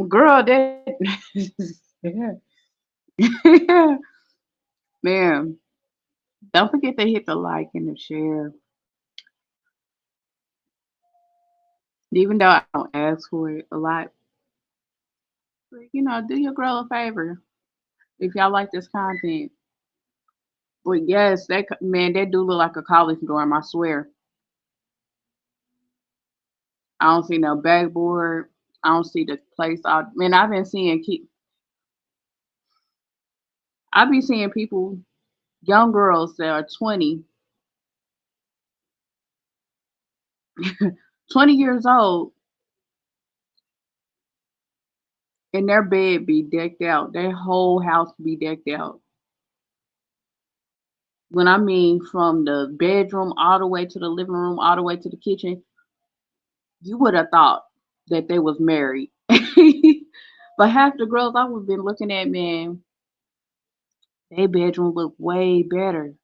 Girl, that man. Don't forget to hit the like and the share. Even though I don't ask for it a lot, but, do your girl a favor if y'all like this content. But yes, man, that do look like a college dorm. I swear. I don't see no backboard. I don't see the place out. Man, I've been seeing I be seeing people, young girls that are 20 years old, and their bed be decked out. Their whole house be decked out. When I mean from the bedroom all the way to the living room, all the way to the kitchen, you would have thought that they was married. But half the girls I was been looking at, man, their bedroom look way better.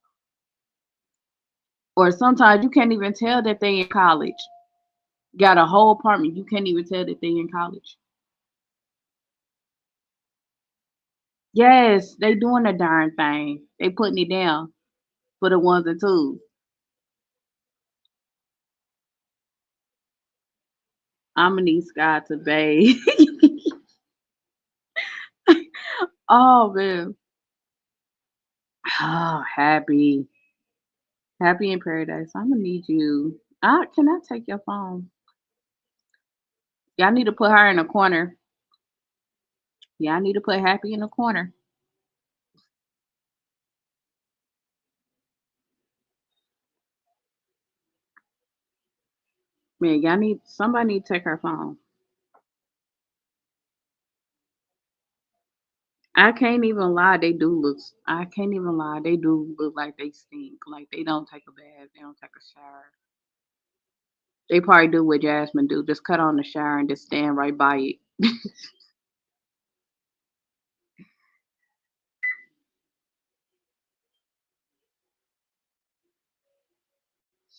Or sometimes you can't even tell that they in college. Got a whole apartment, you can't even tell that they in college. Yes, they doing a darn thing. They putting it down for the ones and twos. I'ma need Sky to bathe. Oh man. Oh, happy. Happy in paradise. I'm gonna need you. Can I take your phone? Y'all need to put her in a corner. Y'all need to put Happy in a corner. Man, y'all need somebody need to take her phone. I can't even lie, they do look. I can't even lie, they do look like they stink. Like they don't take a bath, they don't take a shower. They probably do what Jasmine do, just cut on the shower and just stand right by it.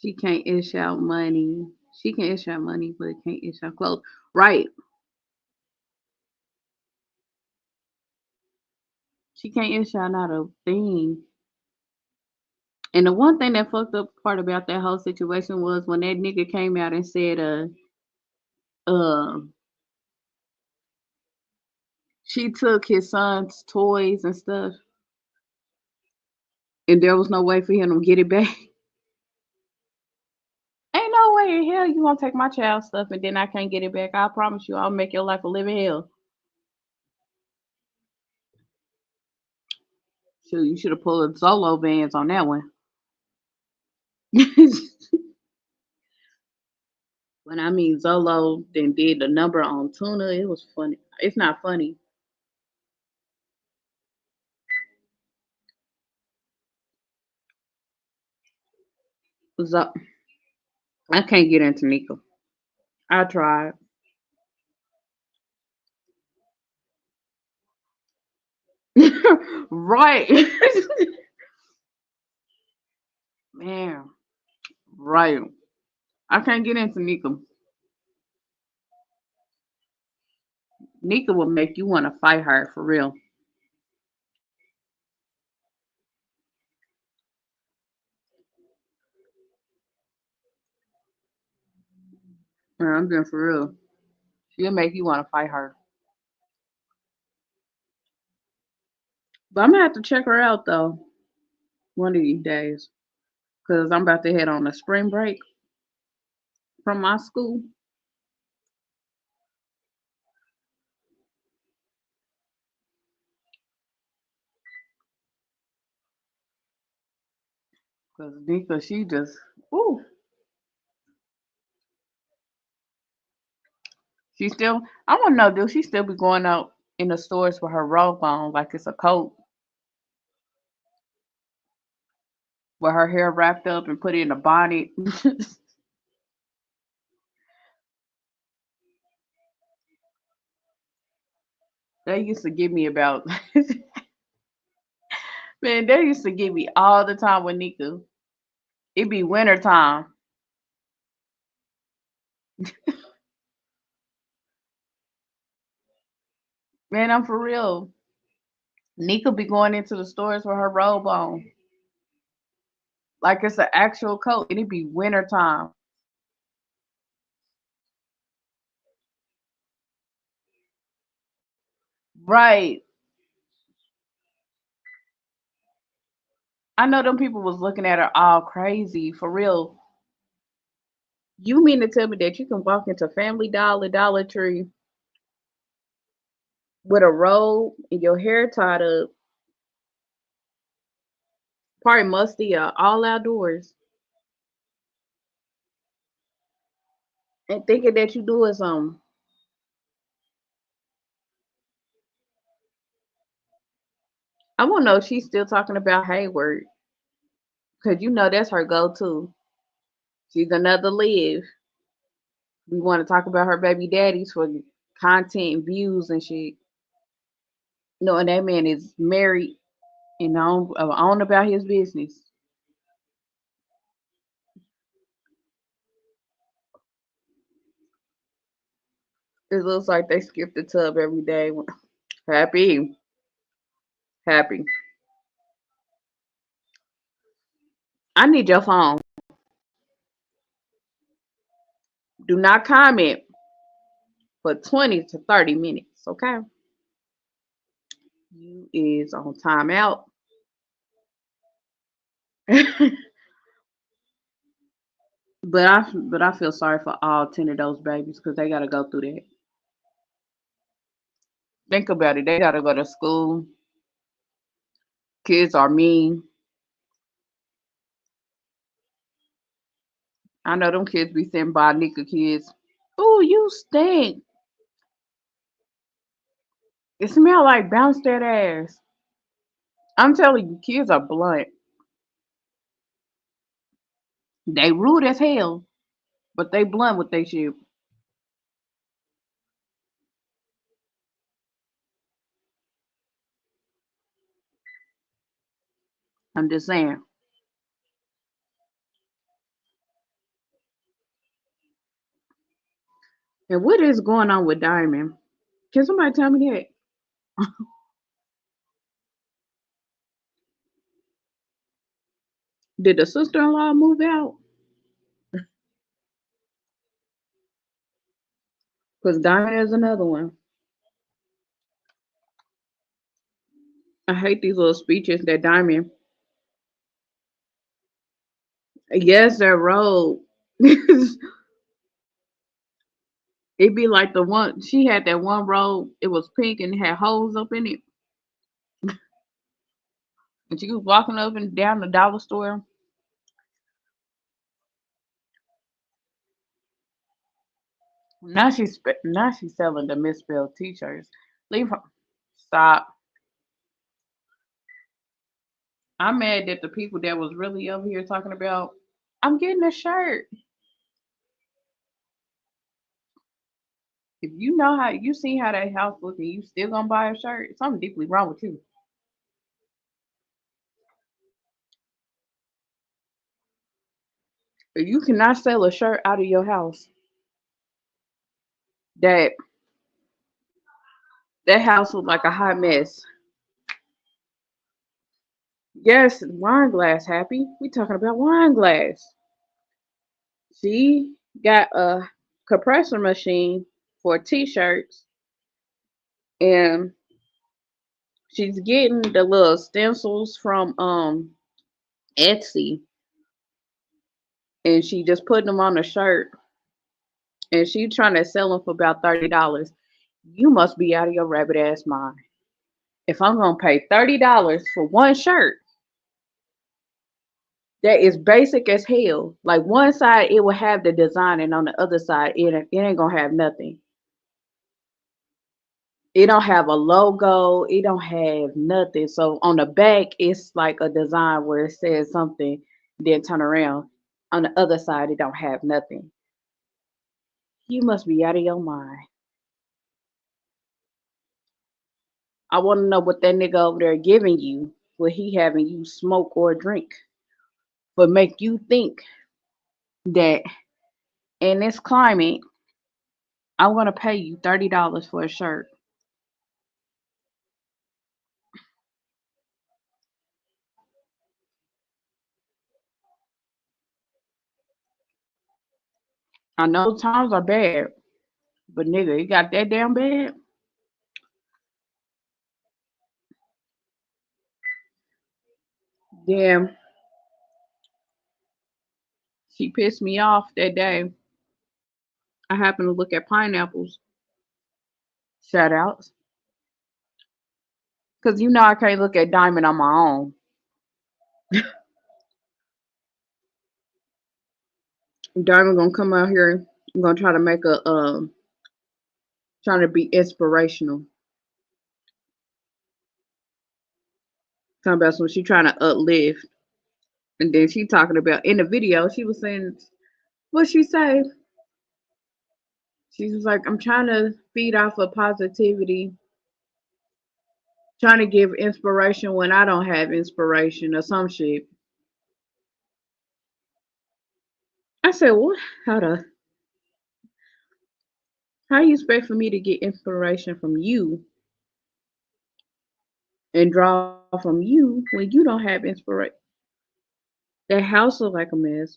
She can't ish out money. She can ish out money, but can't ish out clothes. Right. She can't ish out not a thing. And the one thing that fucked up part about that whole situation was when that nigga came out and said, uh, she took his son's toys and stuff, and there was no way for him to get it back. Ain't no way in hell you gonna take my child's stuff and then I can't get it back. I promise you, I'll make your life a living hell. Shoot, you should have pulled Zolo bands on that one. When I mean Zolo then did the number on Tuna, it was funny. It's not funny. Zo- I can't get into Nika. I tried. Right. Man, right. I can't get into Nika. Nika will make you want to fight her for real. Man, I'm being for real. She'll make you want to fight her. But I'm gonna have to check her out though one of these days because I'm about to head on a spring break from my school. Because Nika, she just, ooh, she still. I want to know, do she still be going out in the stores with her robe on like it's a coat, with her hair wrapped up and put in a bonnet? They used to give me about, man, they used to give me all the time with Nika. It be winter time. Man, I'm for real. Nika be going into the stores with her robe on like it's an actual coat, and it be winter time. Right. I know them people was looking at her all crazy. For real. You mean to tell me that you can walk into Family Dollar, Dollar Tree with a robe and your hair tied up, probably musty, all outdoors, and thinking that you doing something? I want to know if she's still talking about Hayward, because you know that's her go-to. She's another Liv. We want to talk about her baby daddies for content, views, and shit. No, and that man is married and on about his business. It looks like they skip the tub every day. Happy, happy. I need your phone. Do not comment for 20 to 30 minutes, okay? You is on timeout. but I feel sorry for all 10 of those babies because they gotta go through that. Think about it. They gotta go to school. Kids are mean. I know them kids be sent by Nika kids. Ooh, you stink. It smell like bounce that ass. I'm telling you, kids are blunt. They rude as hell, but they blunt with they shit. I'm just saying. And what is going on with Diamond? Can somebody tell me that? Did the sister-in-law move out? Because Diamond is another one. I hate these little speeches that Diamond. Yes, that road. It'd be like the one she had that one road. It was pink and had holes up in it. And she was walking up and down the dollar store. Now she's selling the misspelled t-shirts. Leave her. Stop. I'm mad that the people that was really over here talking about I'm getting a shirt. If you know how you see how that house look and you still gonna buy a shirt, something deeply wrong with you. If you cannot sell a shirt out of your house, that that house look like a hot mess. Yes, wine glass happy. We talking about wine glass. She got a compressor machine for t-shirts and she's getting the little stencils from Etsy and she just putting them on a shirt and she trying to sell them for about $30. You must be out of your rabbit ass mind. If I'm gonna pay $30 for one shirt that is basic as hell, like one side it will have the design and on the other side it ain't gonna have nothing. It don't have a logo. It don't have nothing. So on the back, it's like a design where it says something, then turn around. On the other side, it don't have nothing. You must be out of your mind. I want to know what that nigga over there giving you, what he having you smoke or drink, but make you think that in this climate, I'm gonna pay you $30 for a shirt. I know times are bad, but nigga, it got that damn bad. Damn, she pissed me off that day. I happened to look at pineapples. Shout outs. Because you know I can't look at Diamond on my own. Diamond gonna come out here. I'm gonna try to make a trying to be inspirational. Talking about some she trying to uplift. And then she talking about in the video, she was saying what she say? She was like, I'm trying to feed off of positivity, trying to give inspiration when I don't have inspiration or some shit. I said, what? How you expect for me to get inspiration from you and draw from you when you don't have inspiration? That house look like a mess.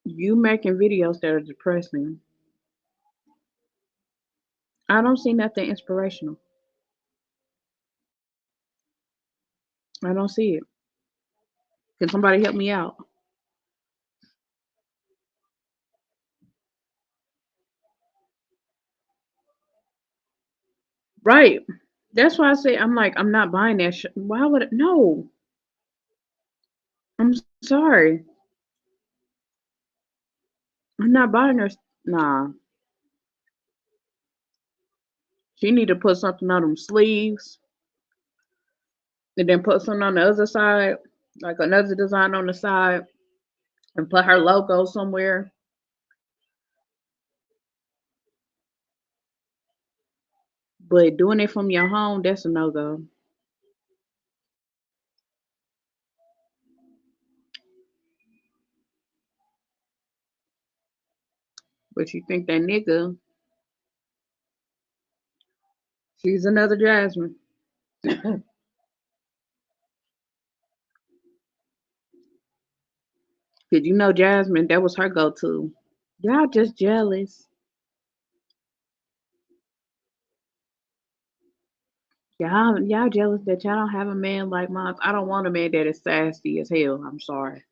You making videos that are depressing. I don't see nothing inspirational. I don't see it. Can somebody help me out? Right. That's why I say I'm like I'm not buying that shit. Why would it? No? I'm sorry. I'm not buying her. Nah. She need to put something on them sleeves and then put something on the other side, like another design on the side, and put her logo somewhere. But doing it from your home, that's a no go. But you think that nigga, she's another Jasmine. Cause you know Jasmine, that was her go-to. Y'all just jealous. Y'all jealous that y'all don't have a man like mine. I don't want a man that is sassy as hell. I'm sorry.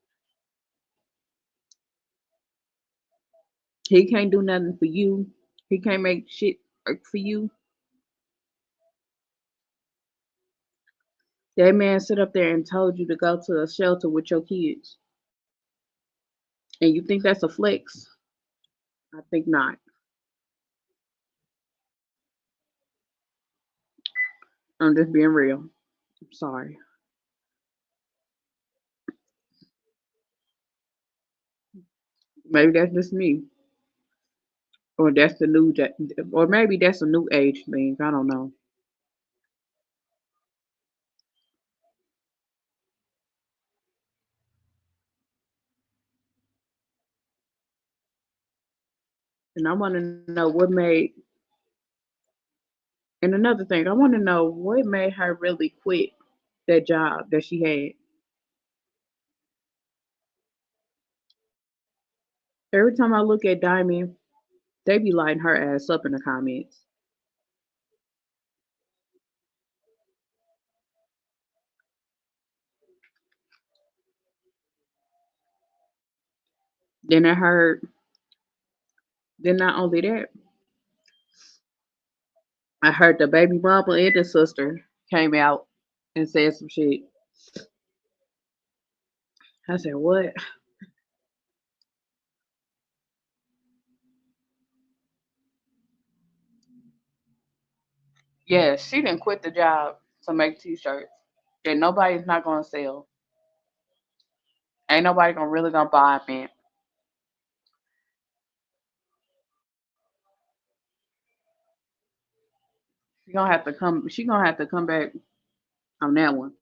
He can't do nothing for you. He can't make shit work for you. That man sit up there and told you to go to a shelter with your kids, and you think that's a flex? I think not. I'm just being real. I'm sorry. Maybe that's just me, or that's the new, or maybe that's a new age thing. I don't know. And I want to know what made. And another thing, I want to know what made her really quit that job that she had. Every time I look at Diamond, they be lighting her ass up in the comments. Then I heard, then not only that, I heard the baby mama and the sister came out and said some shit. I said, what? Yeah, she didn't quit the job to make t-shirts that nobody's not gonna sell. Ain't nobody gonna really gonna buy them, man. She gonna have to come. She gonna have to come back on that one.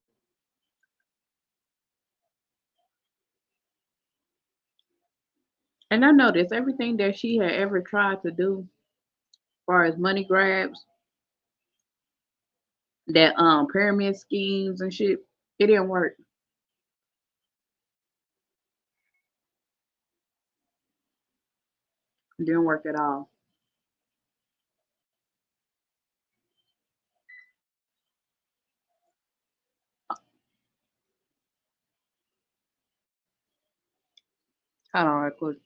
And I noticed everything that she had ever tried to do, as far as money grabs, that pyramid schemes and shit, it didn't work. It didn't work at all. Hold on, right quick.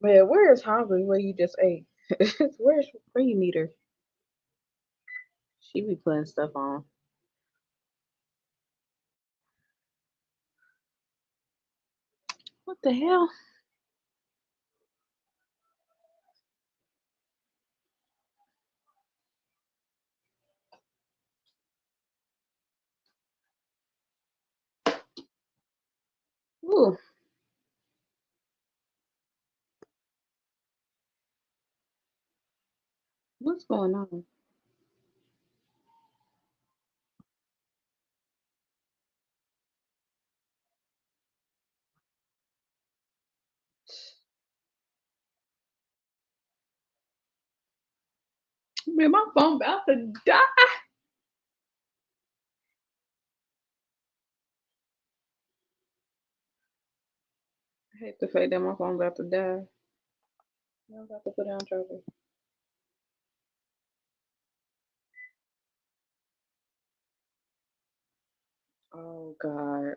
Man, where's Hungry where you just ate? Where's where you meet her? She be putting stuff on. What the hell? Ooh, what's going on? Man, my phone about to die. I hate the fact that my phone about to die. I'm about to put it on charger. Oh God.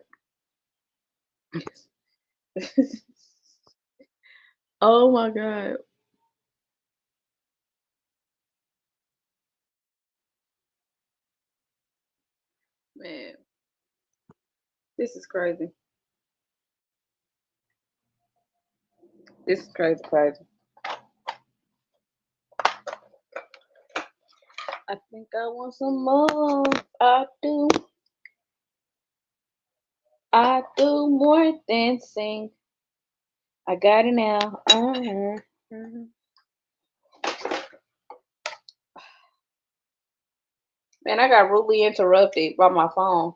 Oh my God. Man, this is crazy. This is crazy, crazy. I think I want some more. I do. I do more than sing. I got it now. Mhm. Man, I got rudely interrupted by my phone.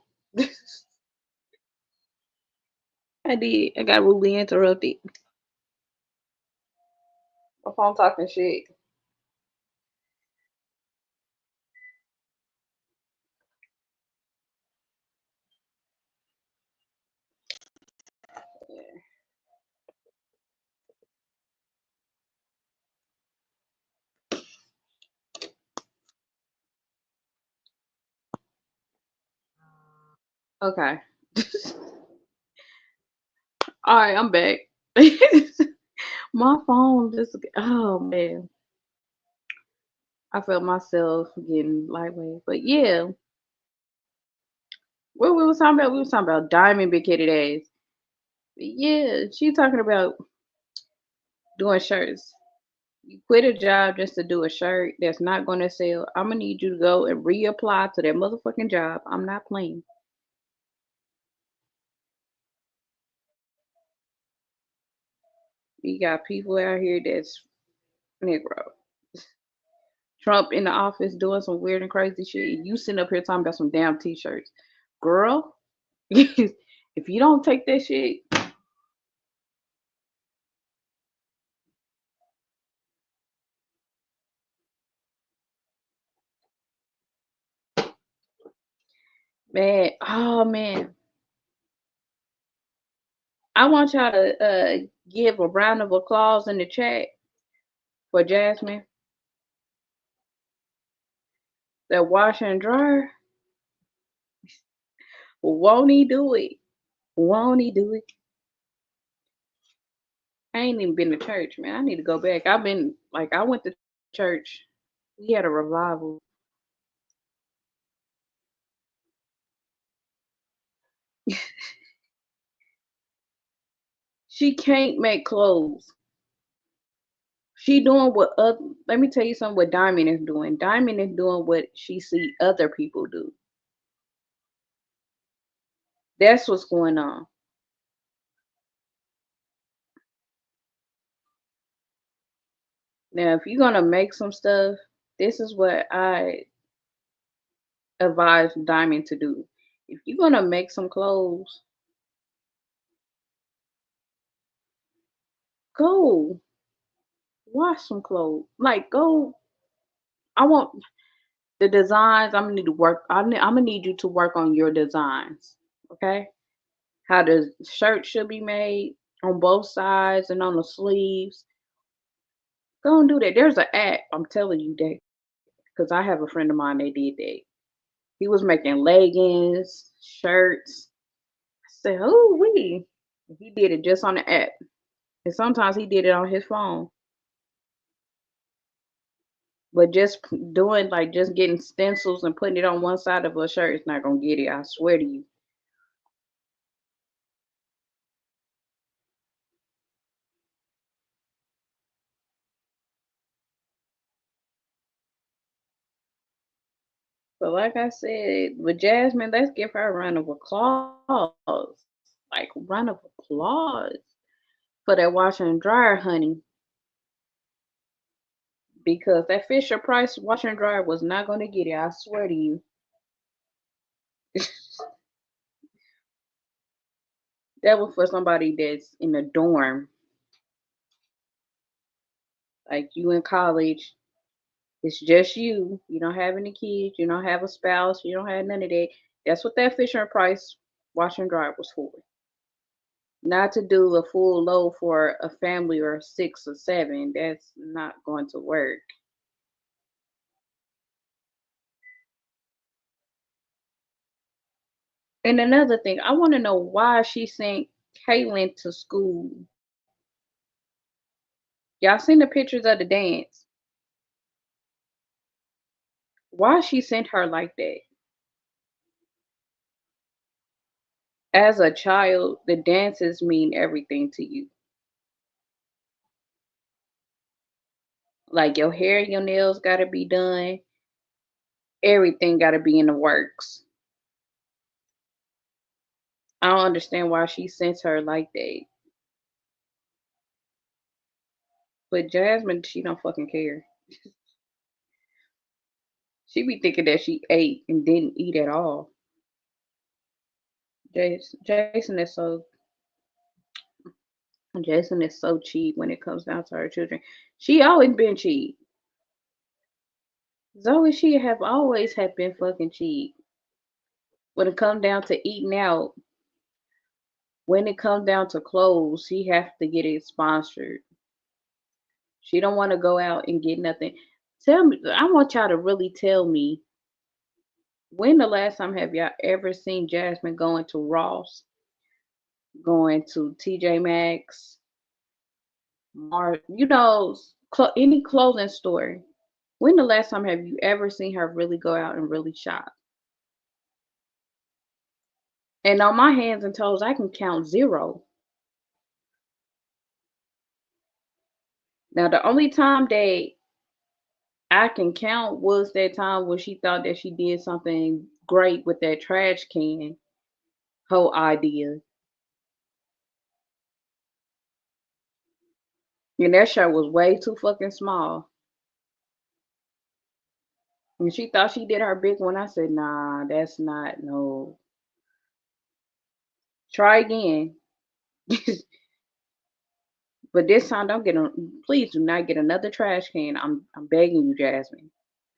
I did. I got rudely interrupted. My phone talking shit. Okay. All right, I'm back. My phone just, oh man, I felt myself getting lightweight. But yeah, what we was talking about? We was talking about Diamond big headed ass. Yeah, she talking about doing shirts. You quit a job just to do a shirt that's not gonna sell. I'm gonna need you to go and reapply to that motherfucking job. I'm not playing. You got people out here that's Negro. Trump in the office doing some weird and crazy shit. You sitting up here talking about some damn t-shirts. Girl, if you don't take that shit, man, oh man. I want y'all to give a round of applause in the chat for Jasmine. That washer and dryer. Won't he do it? Won't he do it? I ain't even been to church, man. I need to go back. I've been like I went to church. We had a revival. She can't make clothes. She doing what other, let me tell you something what Diamond is doing. Diamond is doing what she see other people do. That's what's going on. Now, if you're gonna make some stuff, this is what I advise Diamond to do. If you're gonna make some clothes, go wash some clothes. Like go. I want the designs. I'm gonna need to work. I'm gonna need you to work on your designs. Okay, how the shirt should be made on both sides and on the sleeves. Go and do that. There's an app. I'm telling you that because I have a friend of mine that did that. He was making leggings, shirts. I said, "Oh, we." He did it just on the app, and sometimes he did it on his phone. But just doing like just getting stencils and putting it on one side of a shirt is not gonna get it. I swear to you. But like I said, with Jasmine, let's give her a round of applause. Like round of applause for that washer and dryer, honey. Because that Fisher Price washer and dryer was not gonna get it. I swear to you. That was for somebody that's in a dorm, like you in college. It's just you. You don't have any kids. You don't have a spouse. You don't have none of that. That's what that Fisher Price washer and dryer was for. Not to do a full load for a family or 6 or 7. That's not going to work. And another thing, I want to know why she sent Kaylin to school. Y'all seen the pictures of the dance? Why she sent her like that? As a child, the dances mean everything to you. Like your hair, your nails got to be done. Everything got to be in the works. I don't understand why she sent her like that. But Jasmine, she don't fucking care. She be thinking that she ate and didn't eat at all. Jason is so Jason is so cheap when it comes down to her children. She always been cheap. Zoe, she have always have been fucking cheap. When it comes down to eating out, when it comes down to clothes, she has to get it sponsored. She don't want to go out and get nothing. Tell me, I want y'all to really tell me when the last time have y'all ever seen Jasmine going to Ross, going to TJ Maxx, any clothing store? When the last time have you ever seen her really go out and really shop? And on my hands and toes, I can count 0. Now, the only time that I can count was that time when she thought that she did something great with that trash can whole idea. And that shirt was way too fucking small. And she thought she did her big one. I said, nah, that's not, no. Try again. But this time, please do not get another trash can. I'm begging you, Jasmine.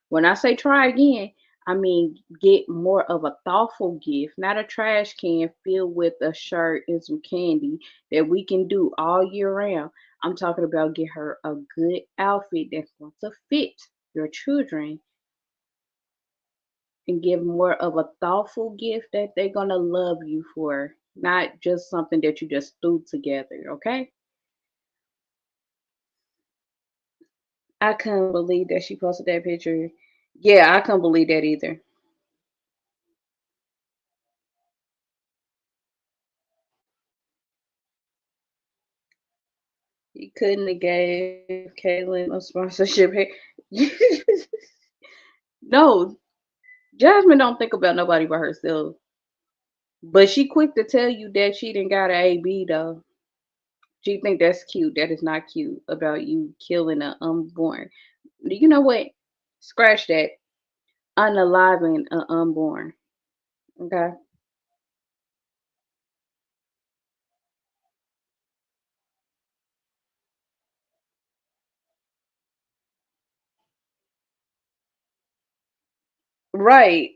When I say try again, I mean get more of a thoughtful gift, not a trash can filled with a shirt and some candy that we can do all year round. I'm talking about get her a good outfit that's going to fit your children and give more of a thoughtful gift that they're going to love you for, not just something that you just threw together, okay? I couldn't believe that she posted that picture. Yeah, I couldn't believe that either. He couldn't have gave Caitlyn a sponsorship. No, Jasmine don't think about nobody but herself. But she quick to tell you that she didn't got an AB though. She think that's cute. That is not cute about you killing an unborn. You know what? Scratch that. Unaliving an unborn. Okay. Right.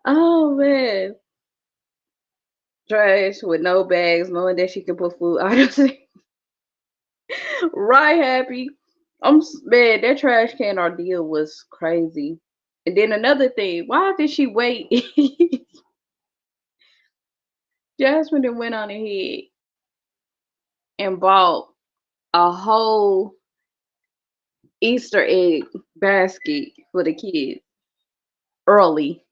Oh man. Trash with no bags, knowing that she can put food out of it. Right, happy. Man, that trash can ordeal was crazy. And then another thing, why did she wait? Jasmine then went on ahead and bought a whole Easter egg basket for the kids early.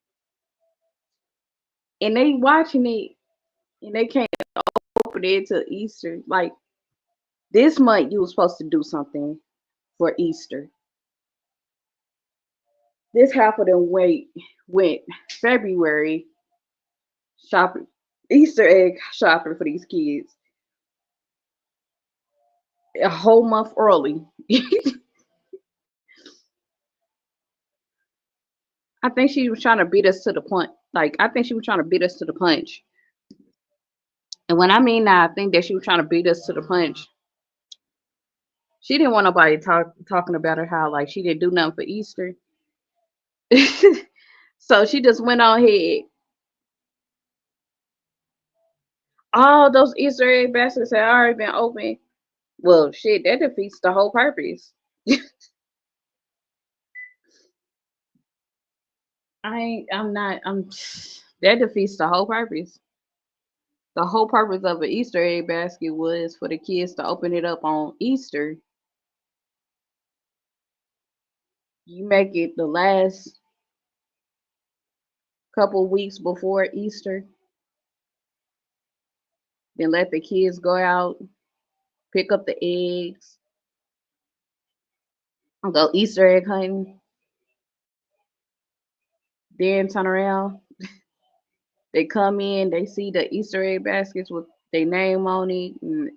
And they watching it and they can't open it till Easter. Like this month you was supposed to do something for Easter. This half of them went February shopping, Easter egg shopping for these kids a whole month early. I think she was trying to beat us to the punch. Like I think she was trying to beat us to the punch. And when I mean that, I think that she was trying to beat us to the punch. She didn't want nobody talking about her how like she didn't do nothing for Easter. So she just went on ahead. All those Easter egg baskets had already been opened. Well, shit, that defeats the whole purpose. I'm that defeats the whole purpose. The whole purpose of an Easter egg basket was for the kids to open it up on Easter. You make it the last couple weeks before Easter, then let the kids go out, pick up the eggs, go Easter egg hunting, then turn around. They come in, they see the Easter egg baskets with their name on it. And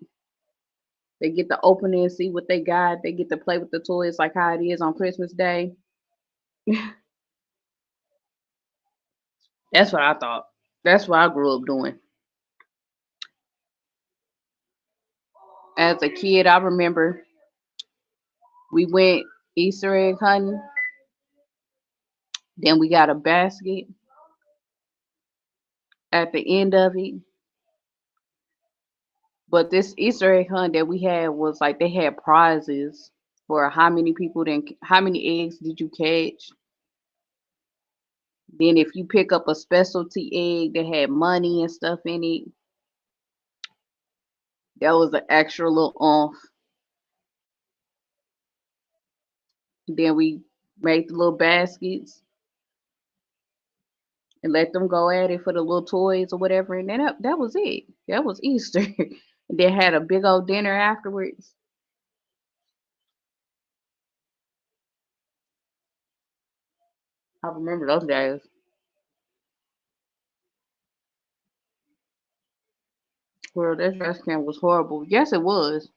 They get to open it and see what they got. They get to play with the toys like how it is on Christmas Day. That's what I thought. That's what I grew up doing. As a kid, I remember we went Easter egg hunting. Then we got a basket at the end of it. But this Easter egg hunt that we had was like they had prizes for how many eggs did you catch? Then if you pick up a specialty egg that had money and stuff in it, that was an extra little oomph. Then we made the little baskets and let them go at it for the little toys or whatever. And then that was it. That was Easter. And then had a big old dinner afterwards. I remember those days. Well, that trash can was horrible. Yes, it was.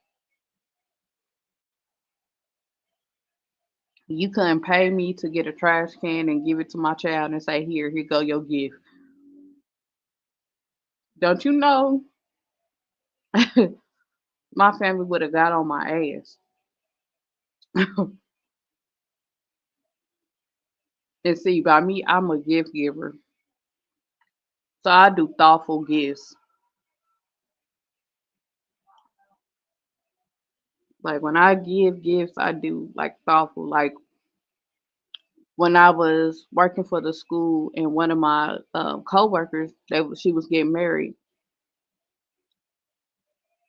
You couldn't pay me to get a trash can and give it to my child and say, here go your gift. Don't you know? My family would have got on my ass. And see, by me, I'm a gift giver. So I do thoughtful gifts. Like when I give gifts, I do like thoughtful. Like when I was working for the school and one of my coworkers, she was getting married.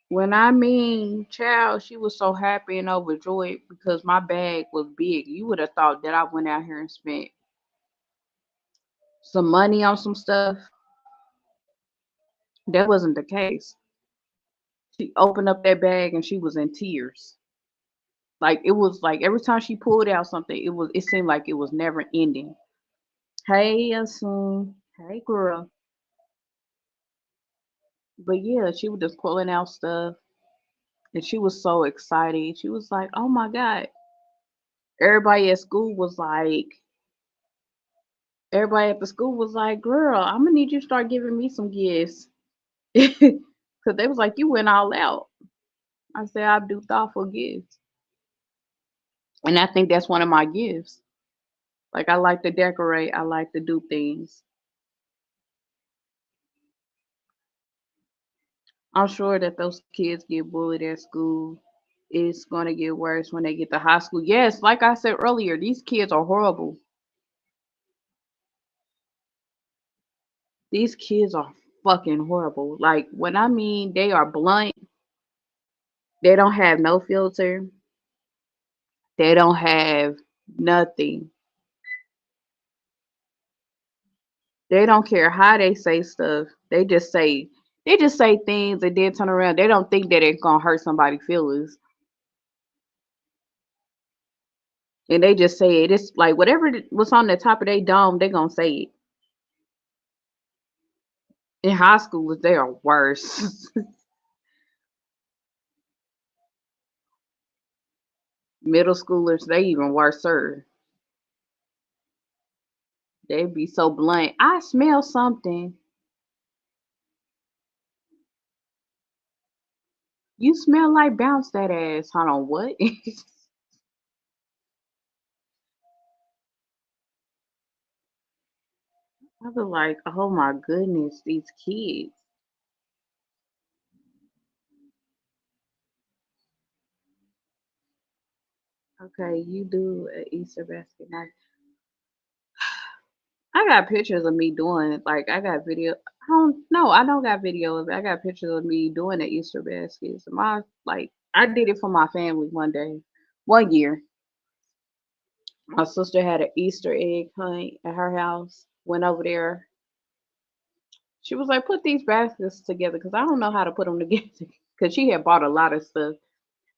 When I mean, child, she was so happy and overjoyed because my bag was big. You would have thought that I went out here and spent some money on some stuff. That wasn't the case. She opened up that bag and she was in tears. Like it was like every time she pulled out something, it seemed like it was never ending. Hey, Asun. Hey, girl. But yeah, she was just pulling out stuff and she was so excited. She was like, "Oh my God." Everybody at school was like, everybody at the school was like, "Girl, I'm gonna need you to start giving me some gifts." Because they was like, "You went all out." I said, "I do thoughtful gifts." And I think that's one of my gifts. Like, I like to decorate, I like to do things. I'm sure that those kids get bullied at school. It's going to get worse when they get to high school. Yes, like I said earlier, these kids are horrible. These kids are fucking horrible. Like, when I mean they are blunt, they don't have no filter, they don't have nothing. They don't care how they say stuff. They just say things and then turn around. They don't think that it's gonna hurt somebody's feelings. And they just say it. It's like whatever what's on the top of their dome, they gonna say it. In high school, they are worse. Middle schoolers, they even worse. Sir. They be so blunt. I smell something. You smell like bounce that ass. Hold on, what? I was like, oh my goodness, these kids. Okay, you do an Easter basket night. I got pictures of me doing it. Like I got video. I don't know. I don't got video of it. I got pictures of me doing the Easter baskets. I did it for my family one day, one year. My sister had an Easter egg hunt at her house. Went over there. She was like, "Put these baskets together," because I don't know how to put them together. Because she had bought a lot of stuff.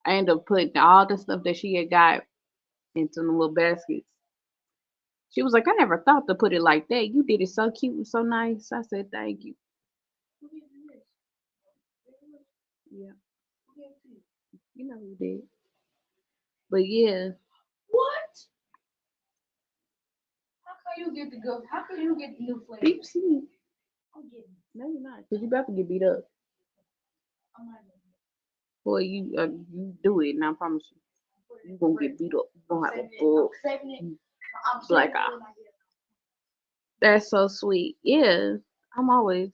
I ended up putting all the stuff that she had got into the little baskets. She was like, "I never thought to put it like that. You did it so cute and so nice." I said, "Thank you." Yeah. You know who did. But yeah, What? How can you get the good? How can you get the new flavor? deep sea. I'm getting it. No, you're not. Cause you about to get beat up. I'm not getting Boy, you do it, and I promise you, it. you gonna get beat up. You I'm gonna have a saving it. full I'm saving it. I'm saving black it eye. when I get it. That's so sweet. Yeah, I'm always,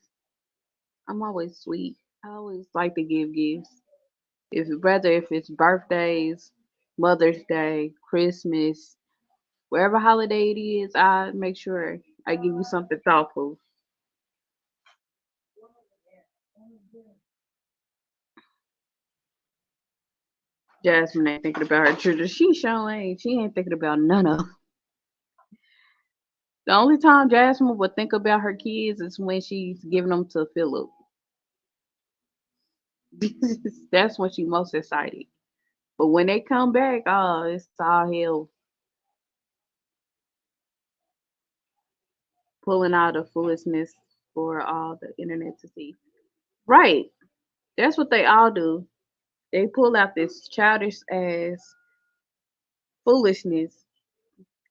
I'm always sweet. I always like to give gifts. If it's birthdays, Mother's Day, Christmas, wherever holiday it is, I make sure I give you something thoughtful. Jasmine ain't thinking about her children. She sure ain't. She ain't thinking about none of 'em. The only time Jasmine would think about her kids is when she's giving them to Philip. That's when she's most excited. But when they come back, oh, it's all hell, pulling out the foolishness for all the internet to see. Right. That's what they all do. They pull out this childish ass foolishness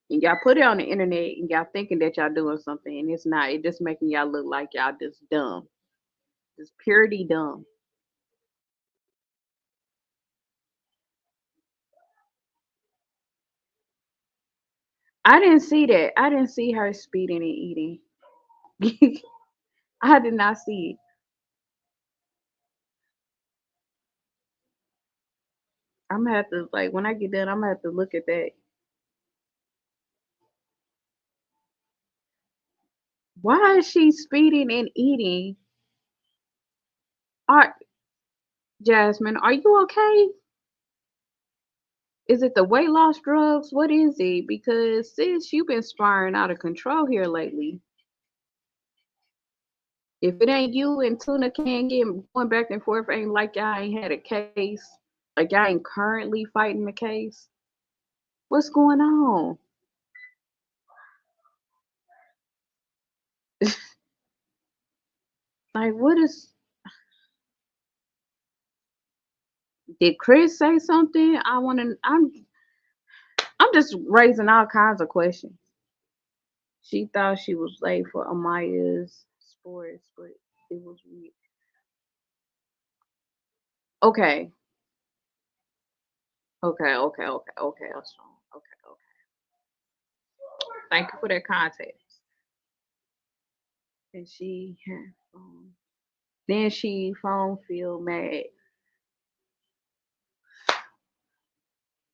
and y'all put it on the internet and y'all thinking that y'all doing something and it's not. It just making y'all look like y'all just dumb. Just purity dumb. I didn't see that. I didn't see her speeding and eating. I did not see it. I'm gonna have to like when I get done, I'm gonna have to look at that. Why is she speeding and eating? Are Jasmine, are you okay? Is it the weight loss drugs? What is it? Because sis, you've been spiraling out of control here lately. If it ain't you and Tuna can get going back and forth, ain't like y'all ain't had a case, like y'all ain't currently fighting the case. What's going on? Like, what is? Did Chris say something? I want to. I'm just raising all kinds of questions. She thought she was late for Amaya's sports, but it was weird. Okay, okay. That's wrong. Okay. Thank you for that context. And she had then she phone feel mad.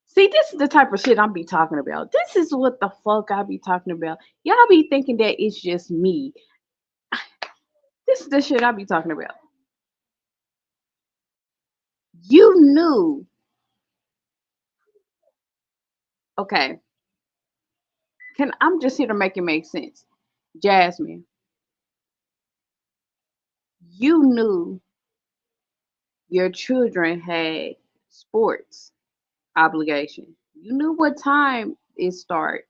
See, this is the type of shit I'm be talking about. This is what the fuck I be talking about. Y'all be thinking that it's just me. This is the shit I be talking about. You knew. Okay. I'm just here to make it make sense. Jasmine, you knew your children had sports obligation. You knew what time it start.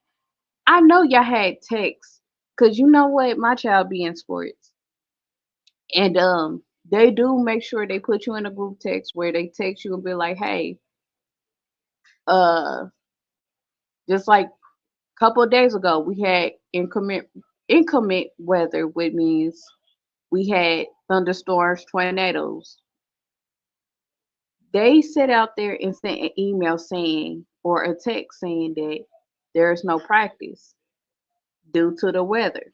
I know y'all had texts because you know what, my child be in sports, and they do make sure they put you in a group text where they text you and be like, hey, uh, just like a couple of days ago we had inclement weather, which means we had thunderstorms, tornadoes. They sit out there and sent an email saying or a text saying that there's no practice due to the weather.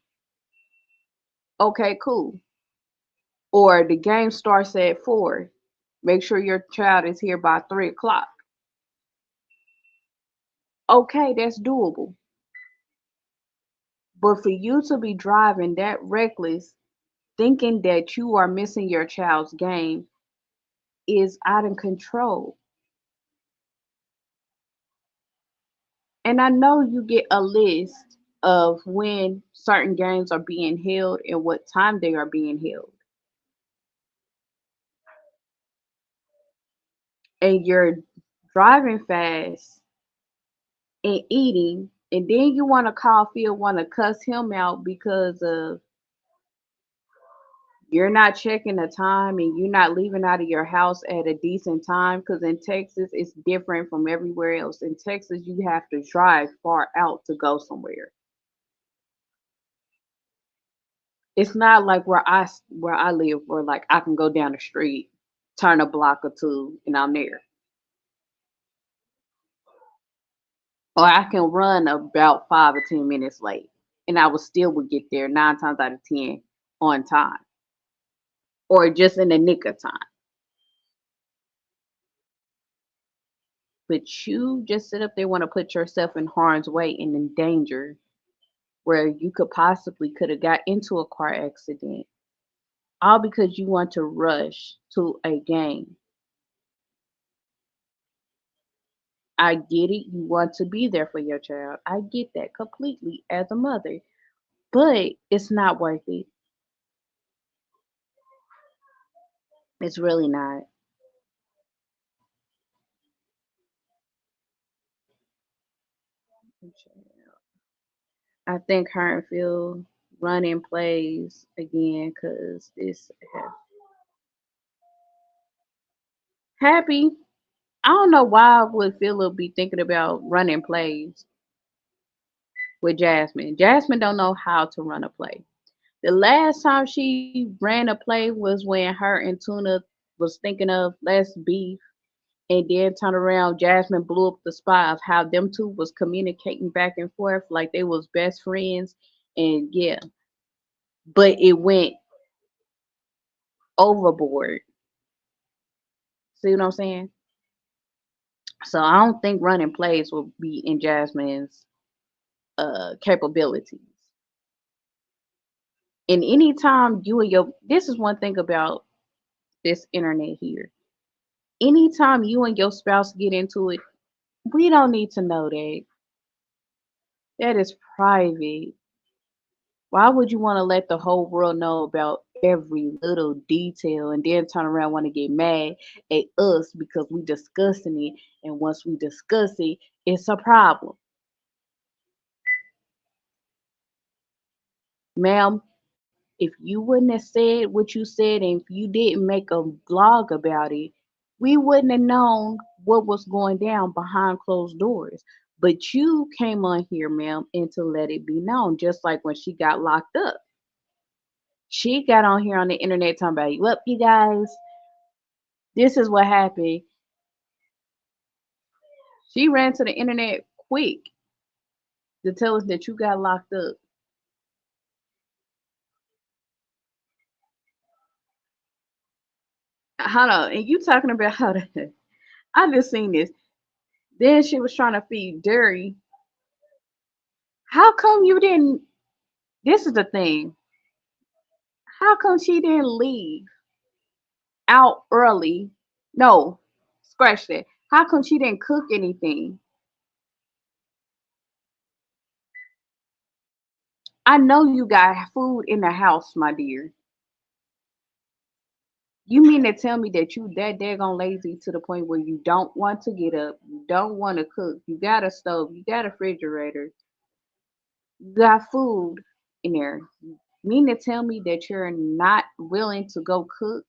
Okay, cool. Or the game starts at 4. Make sure your child is here by 3 o'clock. Okay, that's doable. But for you to be driving that reckless, thinking that you are missing your child's game is out of control. And I know you get a list of when certain games are being held and what time they are being held. And you're driving fast and eating, and then you want to call Phil, want to cuss him out because of You're not checking the time and you're not leaving out of your house at a decent time, because in Texas it's different from everywhere else. In Texas, you have to drive far out to go somewhere. It's not like where I live, where like I can go down the street, turn a block or two, and I'm there. Or I can run about 5 or 10 minutes late, and I will still would get there 9 times out of 10 on time, or just in the nick of time. But you just sit up there, want to put yourself in harm's way and in danger, where you could have got into a car accident, all because you want to rush to a game. I get it. You want to be there for your child. I get that completely as a mother, but it's not worth it. It's really not. I think her and Phil running plays again because this happy. I don't know why would Philip be thinking about running plays with Jasmine. Jasmine don't know how to run a play. The last time she ran a play was when her and Tuna was thinking of let's beef, and then turn around. Jasmine blew up the spot of how them two was communicating back and forth like they was best friends, and yeah, but it went overboard. See what I'm saying? So I don't think running plays will be in Jasmine's capabilities. And anytime you and your this is one thing about this internet here. Anytime you and your spouse get into it, we don't need to know that. That is private. Why would you want to let the whole world know about every little detail and then turn around want to get mad at us because we discussing it, and once we discuss it, it's a problem. Ma'am, if you wouldn't have said what you said and if you didn't make a vlog about it, we wouldn't have known what was going down behind closed doors. But you came on here, ma'am, and to let it be known, just like when she got locked up. She got on here on the internet talking about, well, you guys, this is what happened. She ran to the internet quick to tell us that you got locked up. Hold on, and you talking about how to, I just seen this. Then she was trying to feed Derry. How come you didn't? This is the thing. How come she didn't leave out early? No, scratch that. How come she didn't cook anything? I know you got food in the house, my dear. You mean to tell me that you that daggone lazy to the point where you don't want to get up, you don't want to cook, you got a stove, you got a refrigerator, you got food in there. You mean to tell me that you're not willing to go cook,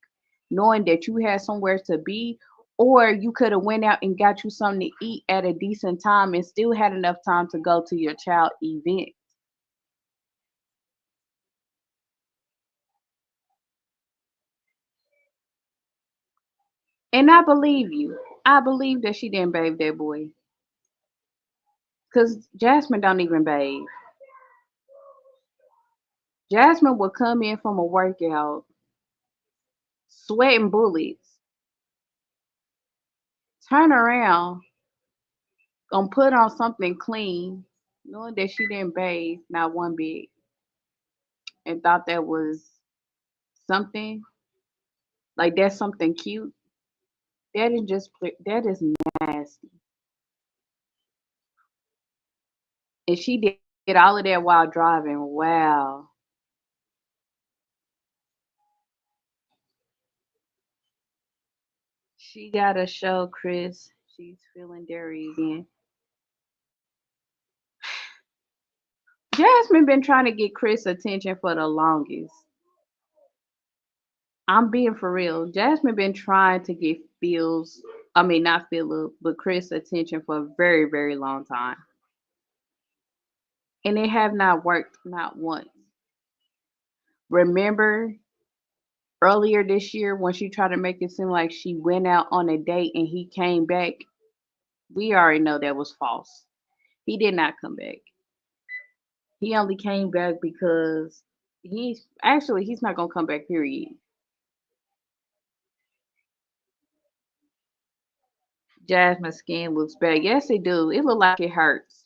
knowing that you had somewhere to be, or you could have went out and got you something to eat at a decent time and still had enough time to go to your child event. And I believe you. I believe that she didn't bathe that boy. Cause Jasmine don't even bathe. Jasmine would come in from a workout, sweating bullets, turn around, gonna put on something clean, knowing that she didn't bathe not one bit, and thought that was something like that's something cute. That is just that is nasty. And she did all of that while driving. Wow. She gotta show Chris she's feeling dairy again. Jasmine been trying to get Chris attention for the longest. I'm being for real. Jasmine been trying to get Phil's, I mean not Philip, but Chris' attention for a very, very long time. And it have not worked not once. Remember earlier this year when she tried to make it seem like she went out on a date and he came back? We already know that was false. He did not come back. He only came back because he's not gonna come back, period. Jasmine's skin looks bad. Yes, it do. It look like it hurts.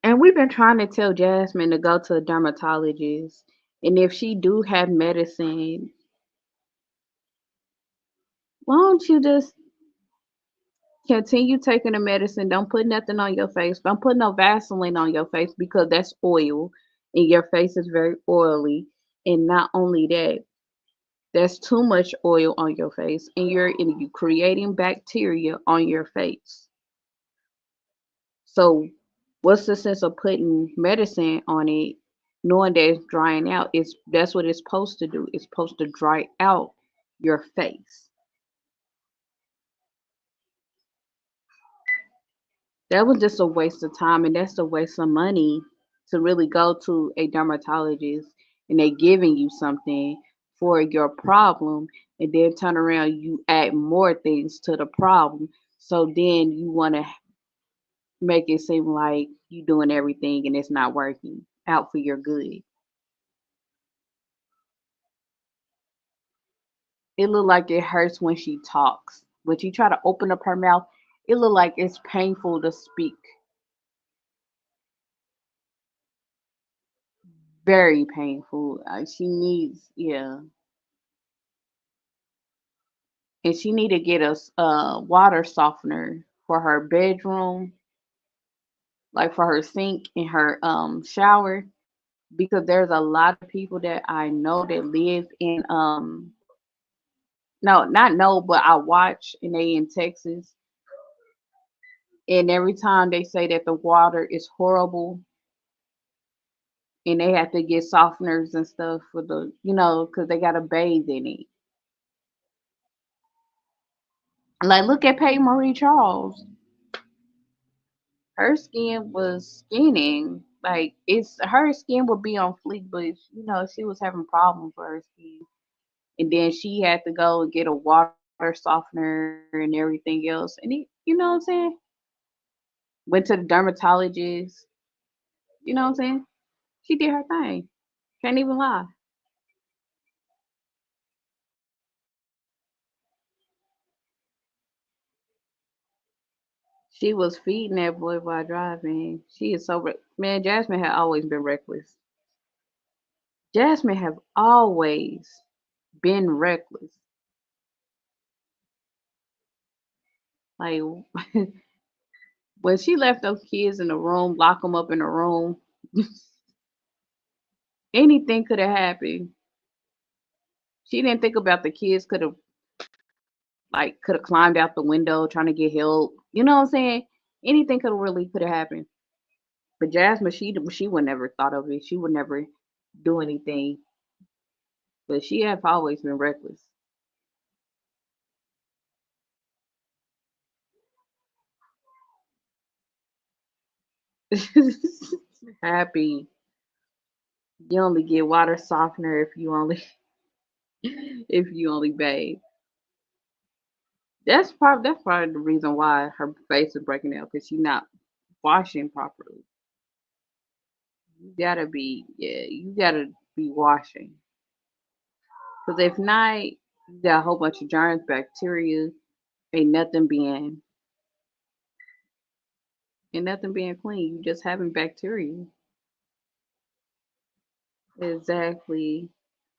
And we've been trying to tell Jasmine to go to a dermatologist. And if she do have medicine, why don't you just continue taking the medicine? Don't put nothing on your face. Don't put no Vaseline on your face because that's oil and your face is very oily. And not only that, that's too much oil on your face and you creating bacteria on your face. So what's the sense of putting medicine on it knowing that it's drying out? That's what it's supposed to do. It's supposed to dry out your face. That was just a waste of time and that's a waste of money to really go to a dermatologist and they giving you something for your problem and then turn around you add more things to the problem. So then you want to make it seem like you doing everything and it's not working out for your good. It look like it hurts when she talks. When she try to open up her mouth, it look like it's painful to speak. Very painful. She needs, yeah, and she need to get a water softener for her bedroom, like for her sink and her shower, because there's a lot of people that I know that live in no, not know, but I watch and they in Texas, and every time they say that the water is horrible and they have to get softeners and stuff for the, because they gotta bathe in it. Like, look at Peyton Marie Charles. Her skin was skinning. Like, her skin would be on fleek, but she was having problems with her skin, and then she had to go and get a water softener and everything else, and you know what I'm saying? Went to the dermatologist. You know what I'm saying? She did her thing. Can't even lie. She was feeding that boy while driving. She is so man. Jasmine had always been reckless. Jasmine have always been reckless. Like when she left those kids in the room, lock them up in the room, anything could have happened. She didn't think about the kids could have climbed out the window trying to get help. You know what I'm saying? Anything could have happened. But Jasmine, she would never thought of it. She would never do anything. But she have always been reckless. Happy. You only get water softener if you only bathe. That's probably the reason why her face is breaking out because she's not washing properly. You gotta be washing. Because if not, you got a whole bunch of germs, bacteria, ain't nothing being ain't nothing being clean. You just having bacteria. Exactly.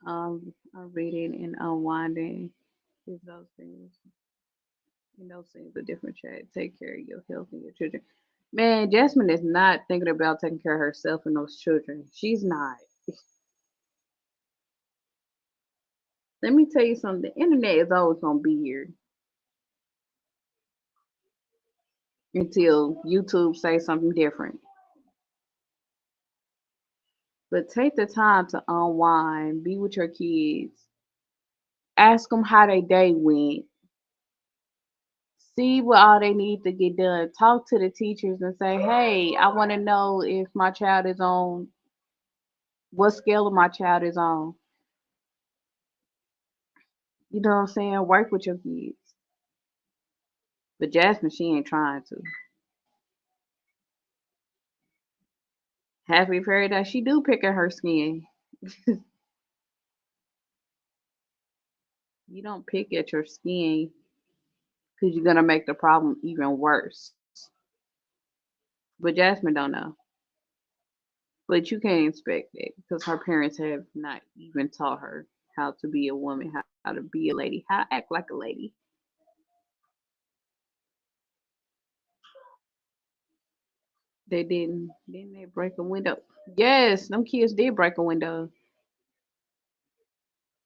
I'm reading and unwinding is those things. And those things are different chat. Take care of your health and your children. Man, Jasmine is not thinking about taking care of herself and those children. She's not. Let me tell you something. The internet is always gonna be here until YouTube say something different. But take the time to unwind, be with your kids, ask them how their day went, see what all they need to get done. Talk to the teachers and say, hey, I want to know if my child is on what scale of my child is on. You know what I'm saying? Work with your kids. But Jasmine, she ain't trying to. Happy Paradise, she do pick at her skin. You don't pick at your skin because you're gonna make the problem even worse. But Jasmine don't know. But you can't expect that because her parents have not even taught her how to be a woman, how to be a lady, how to act like a lady. They didn't. Didn't they break a window? Yes, them kids did break a window.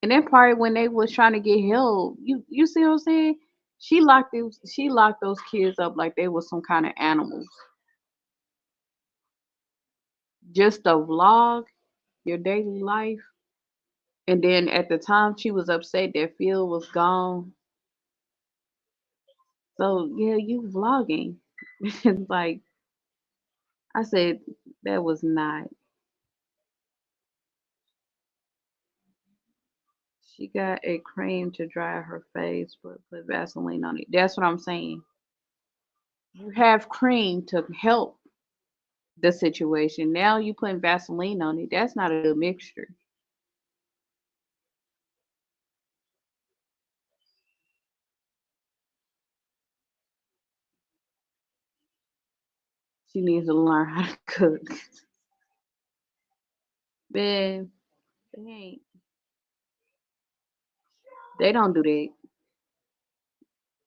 And then part when they was trying to get help, you see what I'm saying? She locked those kids up like they was some kind of animals. Just a vlog, your daily life. And then at the time she was upset that Phil was gone. So yeah, you vlogging. Like I said, that was not. She got a cream to dry her face, but put Vaseline on it. That's what I'm saying. You have cream to help the situation. Now you putting Vaseline on it. That's not a good mixture. She needs to learn how to cook. Man, they ain't. They don't do that.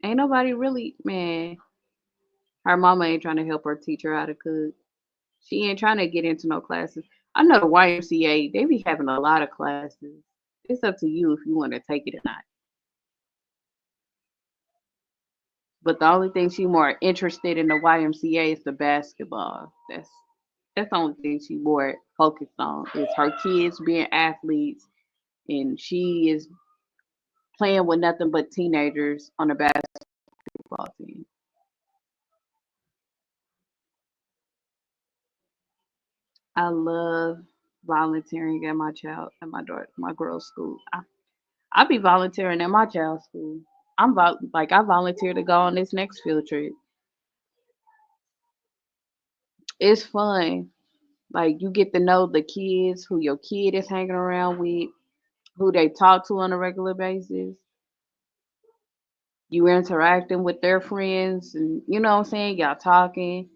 Ain't nobody really, man. Her mama ain't trying to help her teach her how to cook. She ain't trying to get into no classes. I know the YMCA, they be having a lot of classes. It's up to you if you want to take it or not. But the only thing she more interested in the YMCA is the basketball. That's the only thing she more focused on is her kids being athletes, and she is playing with nothing but teenagers on the basketball team. I love volunteering at my girl's school. I be volunteering at my child's school. Like I volunteer to go on this next field trip. It's fun. Like you get to know the kids, who your kid is hanging around with, who they talk to on a regular basis. You interacting with their friends, and you know what I'm saying. Y'all talking.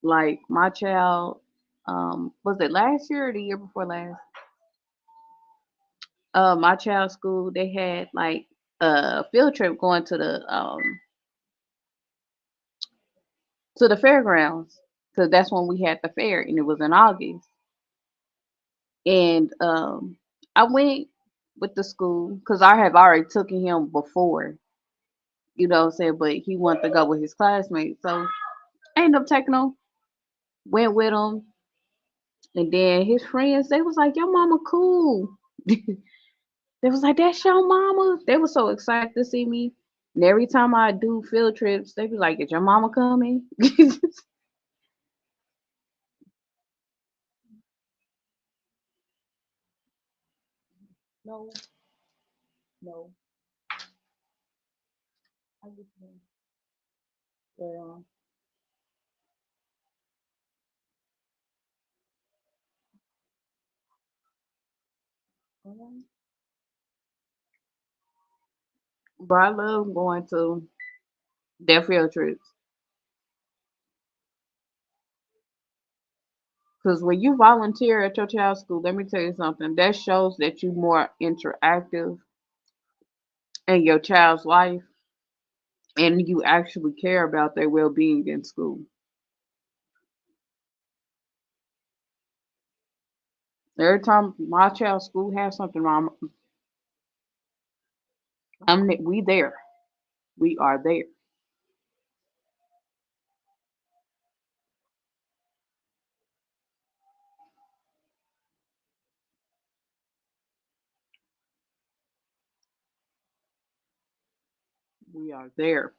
Like my child, was it last year or the year before last? My child's school they had like a field trip going to the fairgrounds because that's when we had the fair and it was in August. And I went with the school because I have already taken him before, you know what I'm saying, but he wanted to go with his classmates. So I ended up taking him, went with him, and then his friends, they was like, your mama cool. They was like, that's your mama. They were so excited to see me. And every time I do field trips, they be like, is your mama coming? No, no. I just well, but I love going to their field trips because when you volunteer at your child's school, let me tell you something. That shows that you're more interactive in your child's life and you actually care about their well-being in school. Every time my child's school has something wrong, we there. We are there. We are there.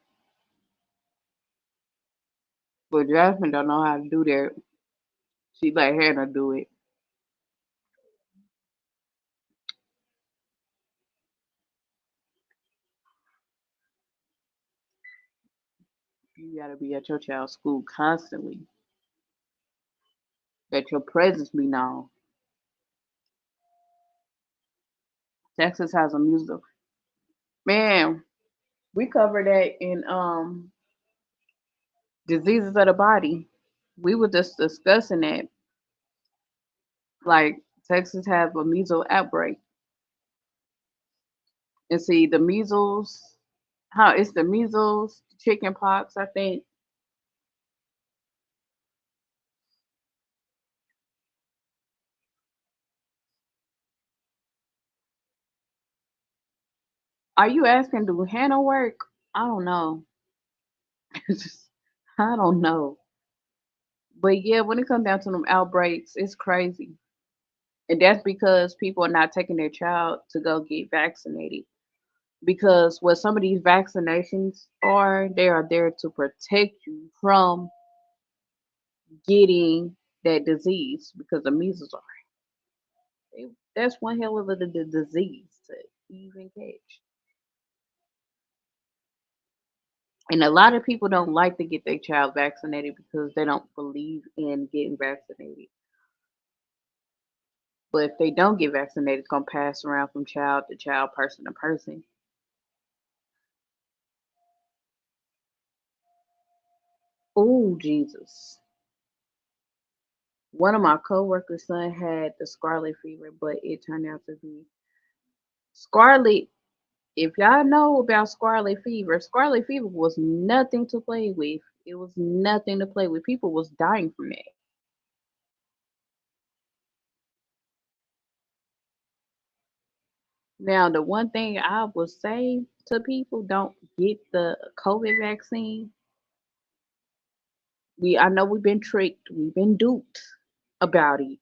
But Jasmine don't know how to do that. She let Hannah do it. You gotta be at your child's school constantly. Let your presence be known. Texas has a museum. Man, we covered that in diseases of the body. We were just discussing that. Like Texas has a measles outbreak. And see the measles, how it's the measles, chicken pox, I think. Are you asking do Hannah work? I don't know. I don't know. But yeah, when it comes down to them outbreaks, it's crazy. And that's because people are not taking their child to go get vaccinated. Because what some of these vaccinations are, they are there to protect you from getting that disease because the measles are. That's one hell of a disease to even catch. And a lot of people don't like to get their child vaccinated because they don't believe in getting vaccinated. But if they don't get vaccinated, it's gonna pass around from child to child, person to person. Oh Jesus! One of my coworkers' son had the scarlet fever, but it turned out to be scarlet. If y'all know about scarlet fever was nothing to play with. It was nothing to play with. People was dying from that. Now, the one thing I would say to people, don't get the COVID vaccine. I know we've been tricked, we've been duped about it,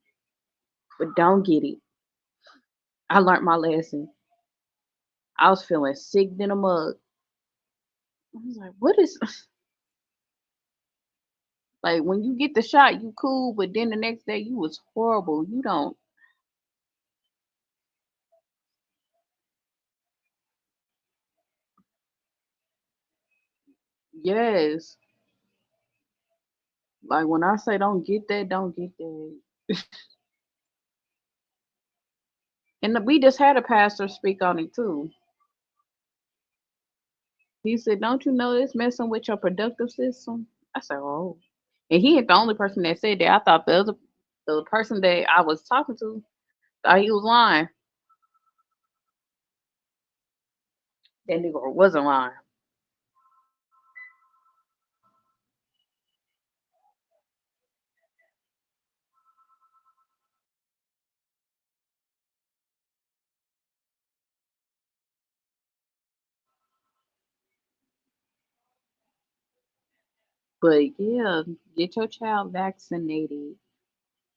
but don't get it. I learned my lesson. I was feeling sick in a mug. I was like, what is like when you get the shot, you cool, but then the next day you was horrible. You don't. Yes. Like when I say don't get that, don't get that. And we just had a pastor speak on it too. He said, "Don't you know it's messing with your productive system?" I said, "Oh," and he ain't the only person that said that. I thought the person that I was talking to thought he was lying. That nigga wasn't lying. But yeah, get your child vaccinated.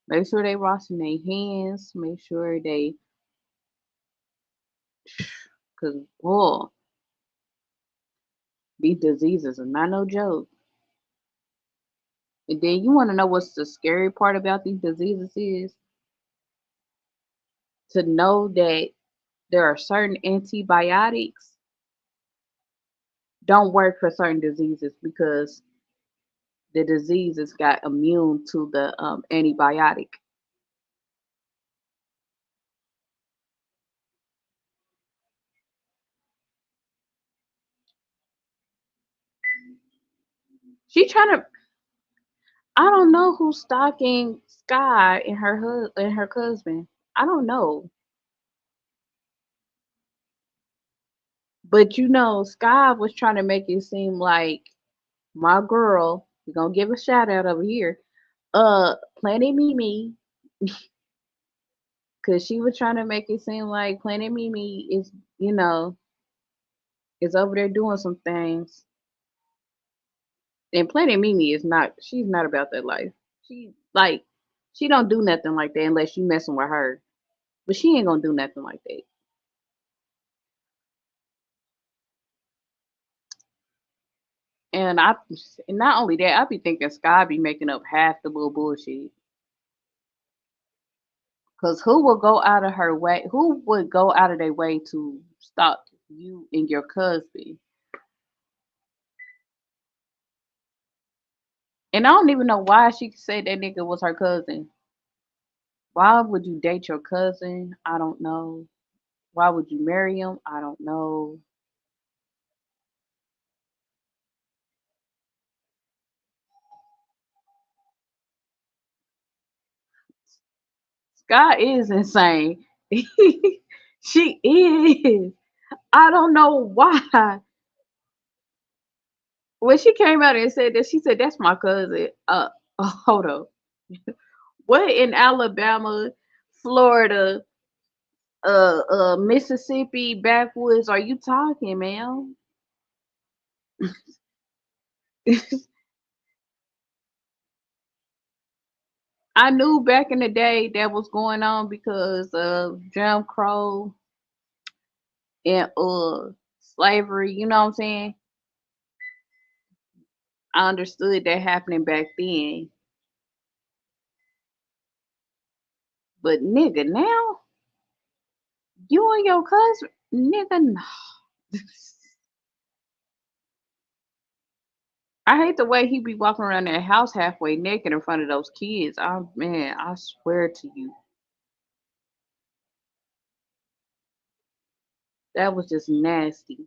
Make sure they washing their hands. Make sure they, cause boy, these diseases are not no joke. And then you want to know what's the scary part about these diseases is to know that there are certain antibiotics don't work for certain diseases because the diseases got immune to the antibiotic. She trying to. I don't know who's stalking Sky and her husband. I don't know, but Sky was trying to make it seem like my girl. We're gonna give a shout out over here. Planet Mimi, because she was trying to make it seem like Planet Mimi is, you know, is over there doing some things. And Planet Mimi is not. She's not about that life. She like she don't do nothing like that unless you messing with her. But she ain't gonna do nothing like that. And not only that, I be thinking Sky be making up half the little bullshit. Cause who will go out of her way? Who would go out of their way to stop you and your cousin? And I don't even know why she said that nigga was her cousin. Why would you date your cousin? I don't know. Why would you marry him? I don't know. Sky is insane. She is. I don't know why. When she came out and said that, she said, "That's my cousin." Hold up. What in Alabama, Florida, Mississippi backwoods are you talking, man? I knew back in the day that was going on because of Jim Crow and slavery. You know what I'm saying? I understood that happening back then, but nigga, now you and your cousin, nigga, no. I hate the way he be walking around that house halfway naked in front of those kids. Man, I swear to you, that was just nasty.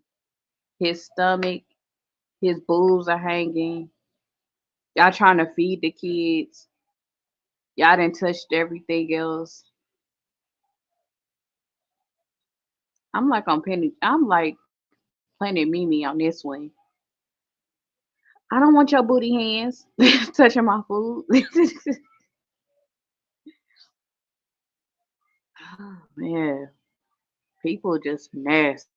His stomach, his boobs are hanging. Y'all trying to feed the kids. Y'all done touched everything else. I'm like Planet Mimi on this one. I don't want your booty hands touching my food. Oh, man, people just nasty.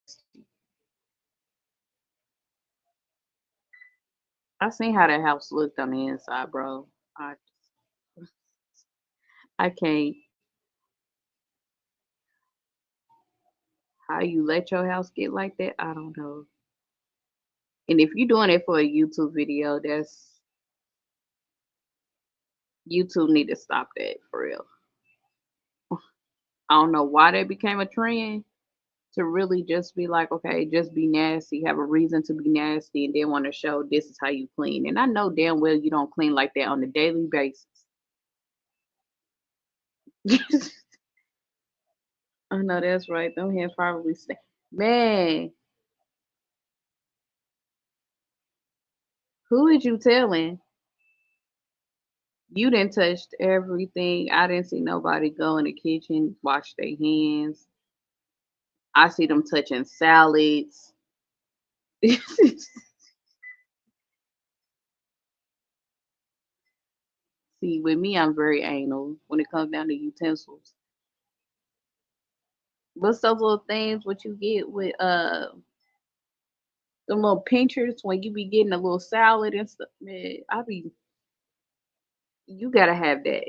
I seen how that house looked on the inside, bro. I I can't. How you let your house get like that? I don't know. And if you're doing it for a YouTube video, that's YouTube need to stop that for real. I don't know why that became a trend to really just be like, okay, just be nasty, have a reason to be nasty, and then want to show this is how you clean. And I know damn well you don't clean like that on a daily basis. I know that's right. Them hands probably stay. Man, who is you telling? You done touched everything. I didn't see nobody go in the kitchen, wash their hands. I see them touching salads. See, with me, I'm very anal when it comes down to utensils. What's those little things what you get with the little pinchers when you be getting a little salad and stuff? Man, you gotta have that.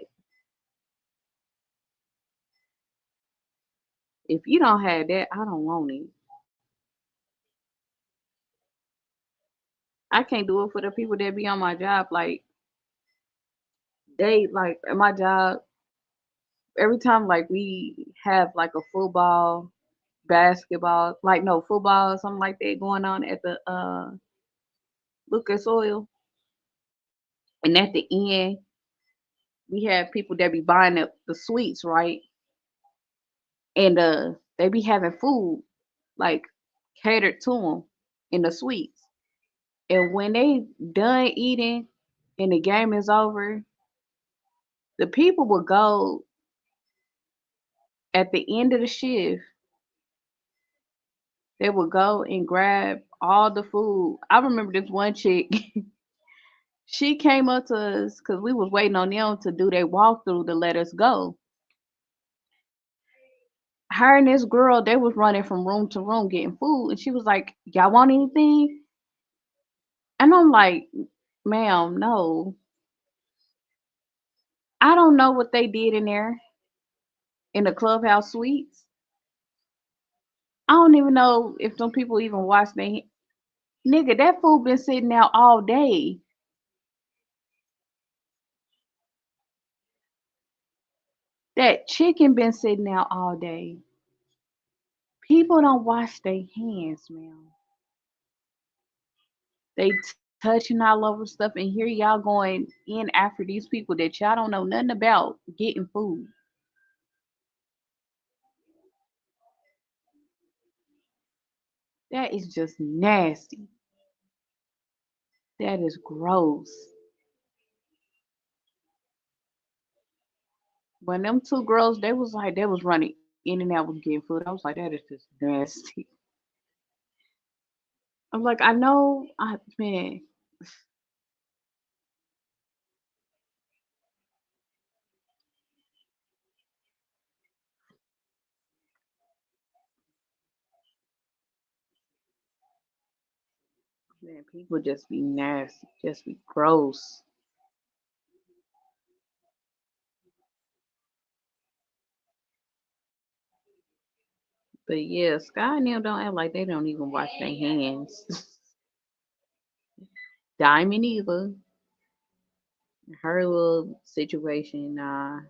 If you don't have that, I don't want it. I can't do it for the people that be on my job. Like they like at my job, every time like we have like a football, basketball, like no football or something like that going on at the Lucas Oil, and at the end we have people that be buying up the sweets, right? And they be having food like catered to them in the suites. And when they done eating and the game is over, the people will go at the end of the shift. They will go and grab all the food. I remember this one chick. She came up to us because we was waiting on them to do their walkthrough to let us go. Her and this girl, they was running from room to room getting food, and she was like, "Y'all want anything?" And I'm like, "Ma'am, no." I don't know what they did in there in the clubhouse suites. I don't even know if some people even wash their hands. Nigga, that food been sitting out all day. That chicken been sitting out all day. People don't wash their hands, man. They touching all over stuff, and here y'all going in after these people that y'all don't know nothing about getting food. That is just nasty. That is gross. When them two girls, they was running in and out with getting food. I was like, that is just nasty. I'm like, I know, man, people just be nasty, just be gross. But yeah, Sky and them don't act like they don't even wash their hands. Diamond either. Her little situation, the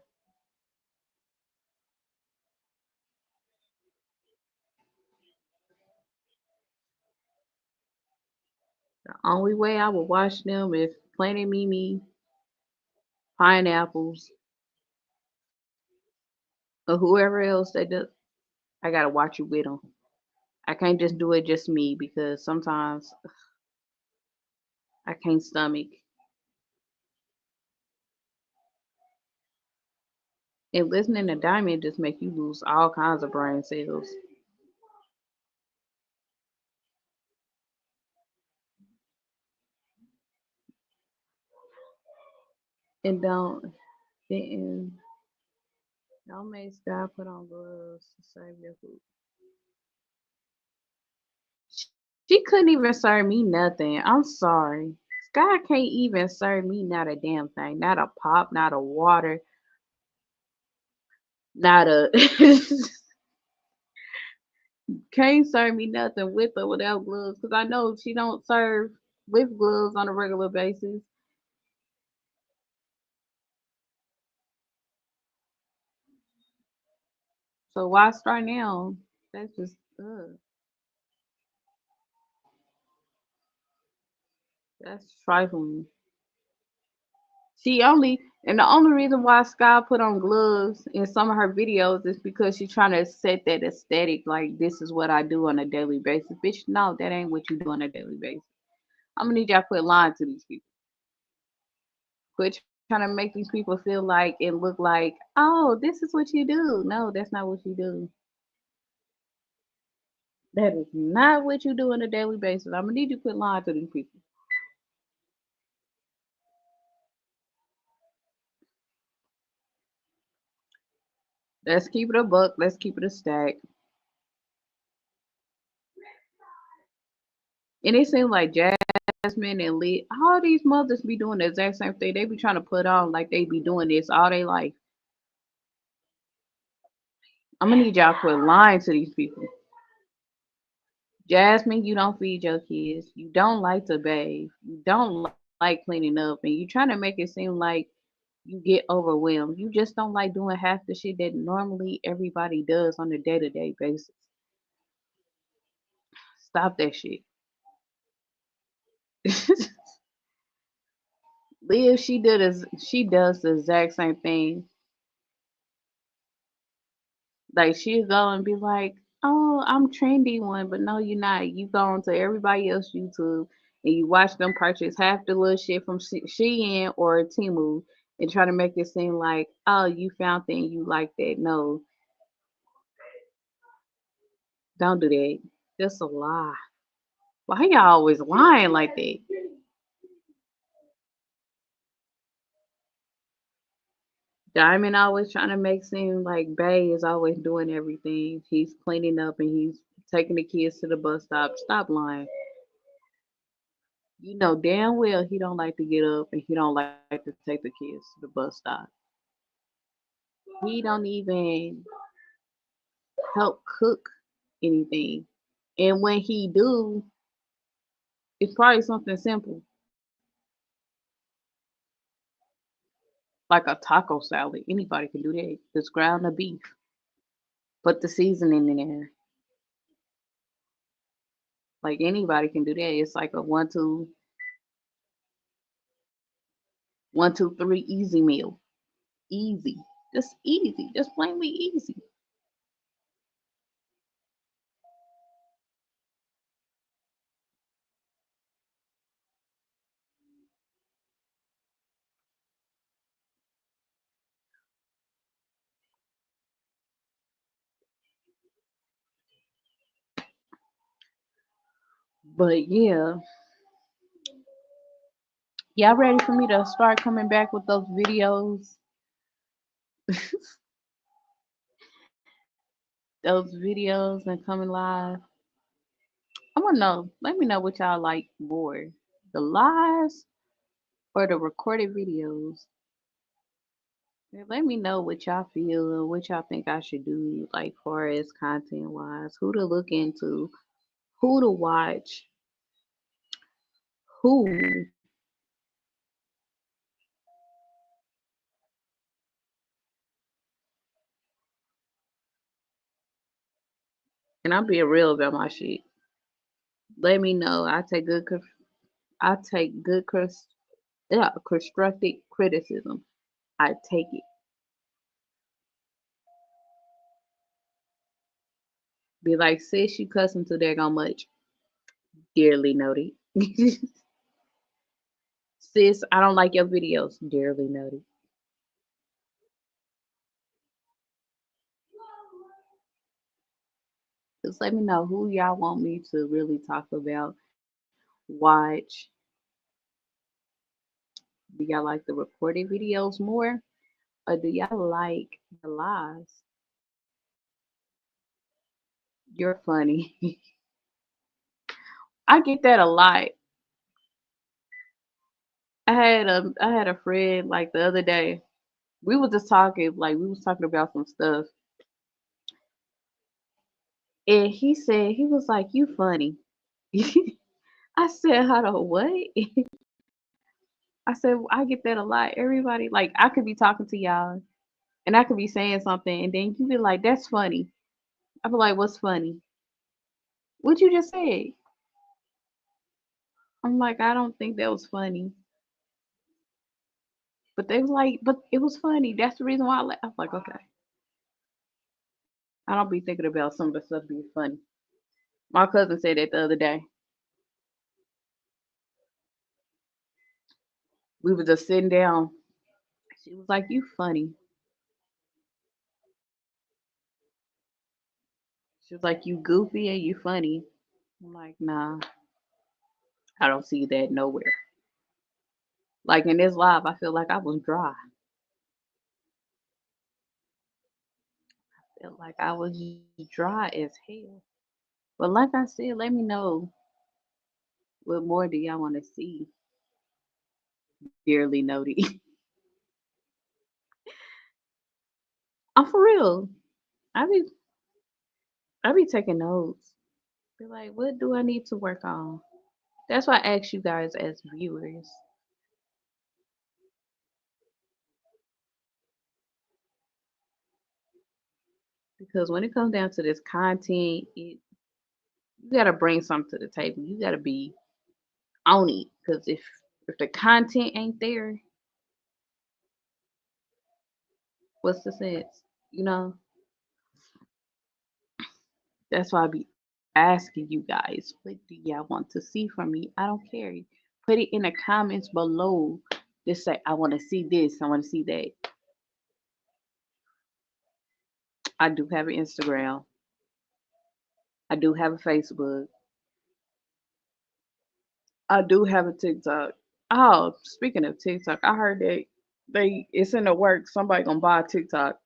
only way I would wash them is Planet Mimi, pineapples, or whoever else they do. I gotta watch it with them. I can't just do it just me because sometimes I can't stomach. And listening to Diamond just make you lose all kinds of brain cells. And didn't don't make Sky put on gloves to save your food. She couldn't even serve me nothing. I'm sorry. Sky can't even serve me not a damn thing. Not a pop, not a water, not a can't serve me nothing with or without gloves because I know she don't serve with gloves on a regular basis. So why start now? That's just that's trifling. She only and the only reason why Sky put on gloves in some of her videos is because she's trying to set that aesthetic like this is what I do on a daily basis. Bitch, no, that ain't what you do on a daily basis. I'm gonna need y'all to quit lying to these people. Quit trying to make these people feel like it look like, oh, this is what you do. No, that's not what you do. That is not what you do on a daily basis. I'm gonna need you to quit lying to these people. Let's keep it a buck. Let's keep it a stack. And it seems like Jasmine and Lee, all these mothers be doing the exact same thing. They be trying to put on like they be doing this all their life. I'm gonna need y'all to quit lying to these people. Jasmine, you don't feed your kids. You don't like to bathe. You don't like cleaning up, and you trying to make it seem like you get overwhelmed. You just don't like doing half the shit that normally everybody does on a day-to-day basis. Stop that shit. Liv, she does the exact same thing. Like she'll go and be like, "Oh, I'm trendy one," but no, you're not. You go onto everybody else YouTube and you watch them purchase half the little shit from Shein or Temu and try to make it seem like, "Oh, you found thing you like that." No, don't do that. That's a lie. Why y'all always lying like that? Diamond always trying to make seem like Bay is always doing everything. He's cleaning up and he's taking the kids to the bus stop. Stop lying. You know damn well he don't like to get up and he don't like to take the kids to the bus stop. He don't even help cook anything. And when he do, It's probably something simple, like a taco salad. Anybody can do that. Just ground the beef, put the seasoning in there. Like anybody can do that. It's like a 1, 2, 1, 2, 3 easy meal. Easy. Just easy. Just plainly easy. But yeah, y'all ready for me to start coming back with those videos? Those videos and coming live. I wanna know. Let me know what y'all like more. The lives or the recorded videos. Yeah, let me know what y'all feel and what y'all think I should do, like far as content wise. Who to look into, who to watch, who. And I'm being real about my shit. Let me know. I take good constructive criticism. I take it. Be like, sis, you cussing too daggone much. Dearly noted. Sis, I don't like your videos. Dearly noted. Just let me know who y'all want me to really talk about, watch. Do y'all like the recorded videos more? Or do y'all like the lives? You're funny. I get that a lot. I had a friend like the other day. We was just talking, like we was talking about some stuff. And he said, he was like, you funny. I said, how the what? I said, I get that a lot. Everybody, like, I could be talking to y'all and I could be saying something, and then you be like, that's funny. I be like, what's funny? What you just said? I'm like, I don't think that was funny. But they was like, but it was funny. That's the reason why I laughed. I was like, okay. I don't be thinking about some of the stuff being funny. My cousin said that the other day. We were just sitting down. She was like, you funny. She was like, you goofy and you funny. I'm like, nah, I don't see that nowhere. Like in this live, I feel like I was dry. I felt like I was dry as hell. But like I said, let me know what more do y'all want to see. Dearly noted. I'm for real. I be I be taking notes. Be like, what do I need to work on? That's why I ask you guys as viewers. Because when it comes down to this content, you gotta bring something to the table. You gotta be on it. Because if the content ain't there, what's the sense? You know, that's why I be asking you guys, what do y'all want to see from me? I don't care. Put it in the comments below. Just say, I want to see this. I want to see that. I do have an Instagram. I do have a Facebook. I do have a TikTok. Oh, speaking of TikTok, I heard that it's in the works. Somebody gonna buy a TikTok.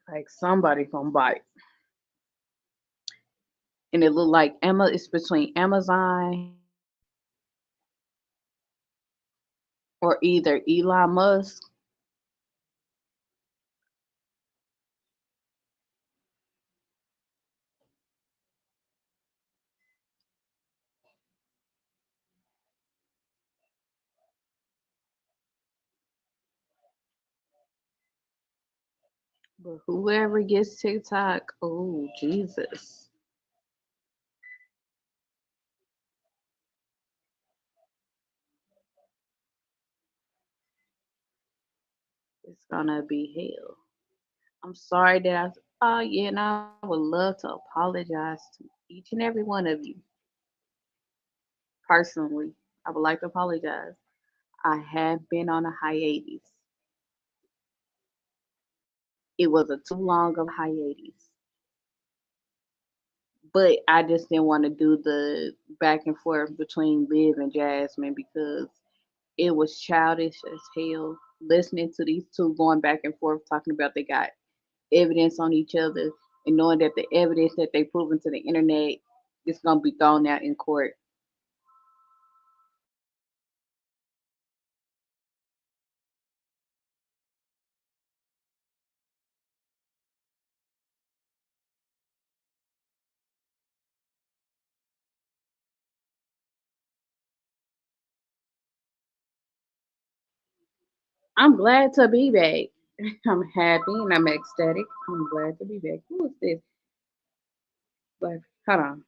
Like somebody gonna buy it. And it look like it's between Amazon or either Elon Musk. But whoever gets TikTok, oh Jesus, it's gonna be hell. I'm sorry that oh yeah, and I would love to apologize to each and every one of you personally. I would like to apologize. I have been on a hiatus. It was a too long of a hiatus. But I just didn't want to do the back and forth between Liv and Jasmine because it was childish as hell listening to these two going back and forth talking about they got evidence on each other and knowing that the evidence that they proven to the internet is gonna be thrown out in court. I'm glad to be back. I'm happy and I'm ecstatic. I'm glad to be back. Who is this? Like, hold on.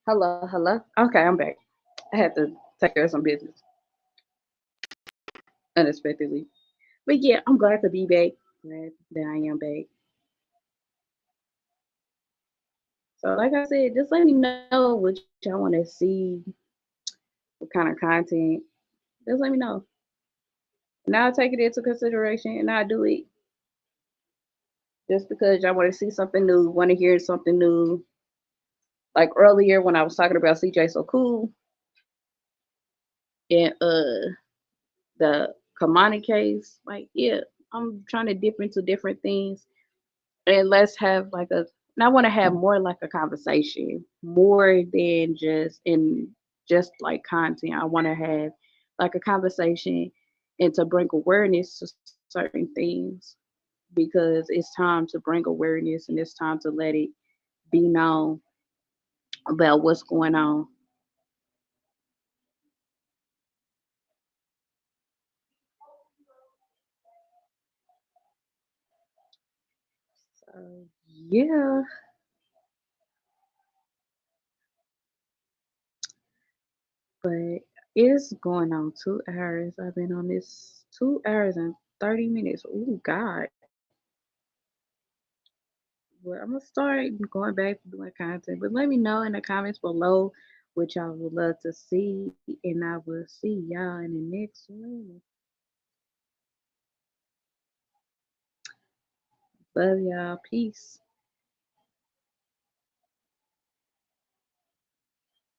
Hello, hello. Okay, I'm back. I had to take care of some business unexpectedly. But yeah, I'm glad to be back. Glad that I am back. So like I said, just let me know what y'all want to see, what kind of content. Just let me know. And I'll take it into consideration and I'll do it just because y'all want to see something new, want to hear something new. Like earlier when I was talking about CJ So Cool and the Kamani case, like yeah, I'm trying to dip into different things and let's have like a and I want to have more like a conversation more than just like content. I want to have like a conversation and to bring awareness to certain things because it's time to bring awareness and it's time to let it be known about what's going on. So yeah, but it's going on 2 hours. I've been on this 2 hours and 30 minutes. Oh God. Well, I'm gonna start going back to doing content. But let me know in the comments below what y'all would love to see, and I will see y'all in the next one. Love y'all. Peace.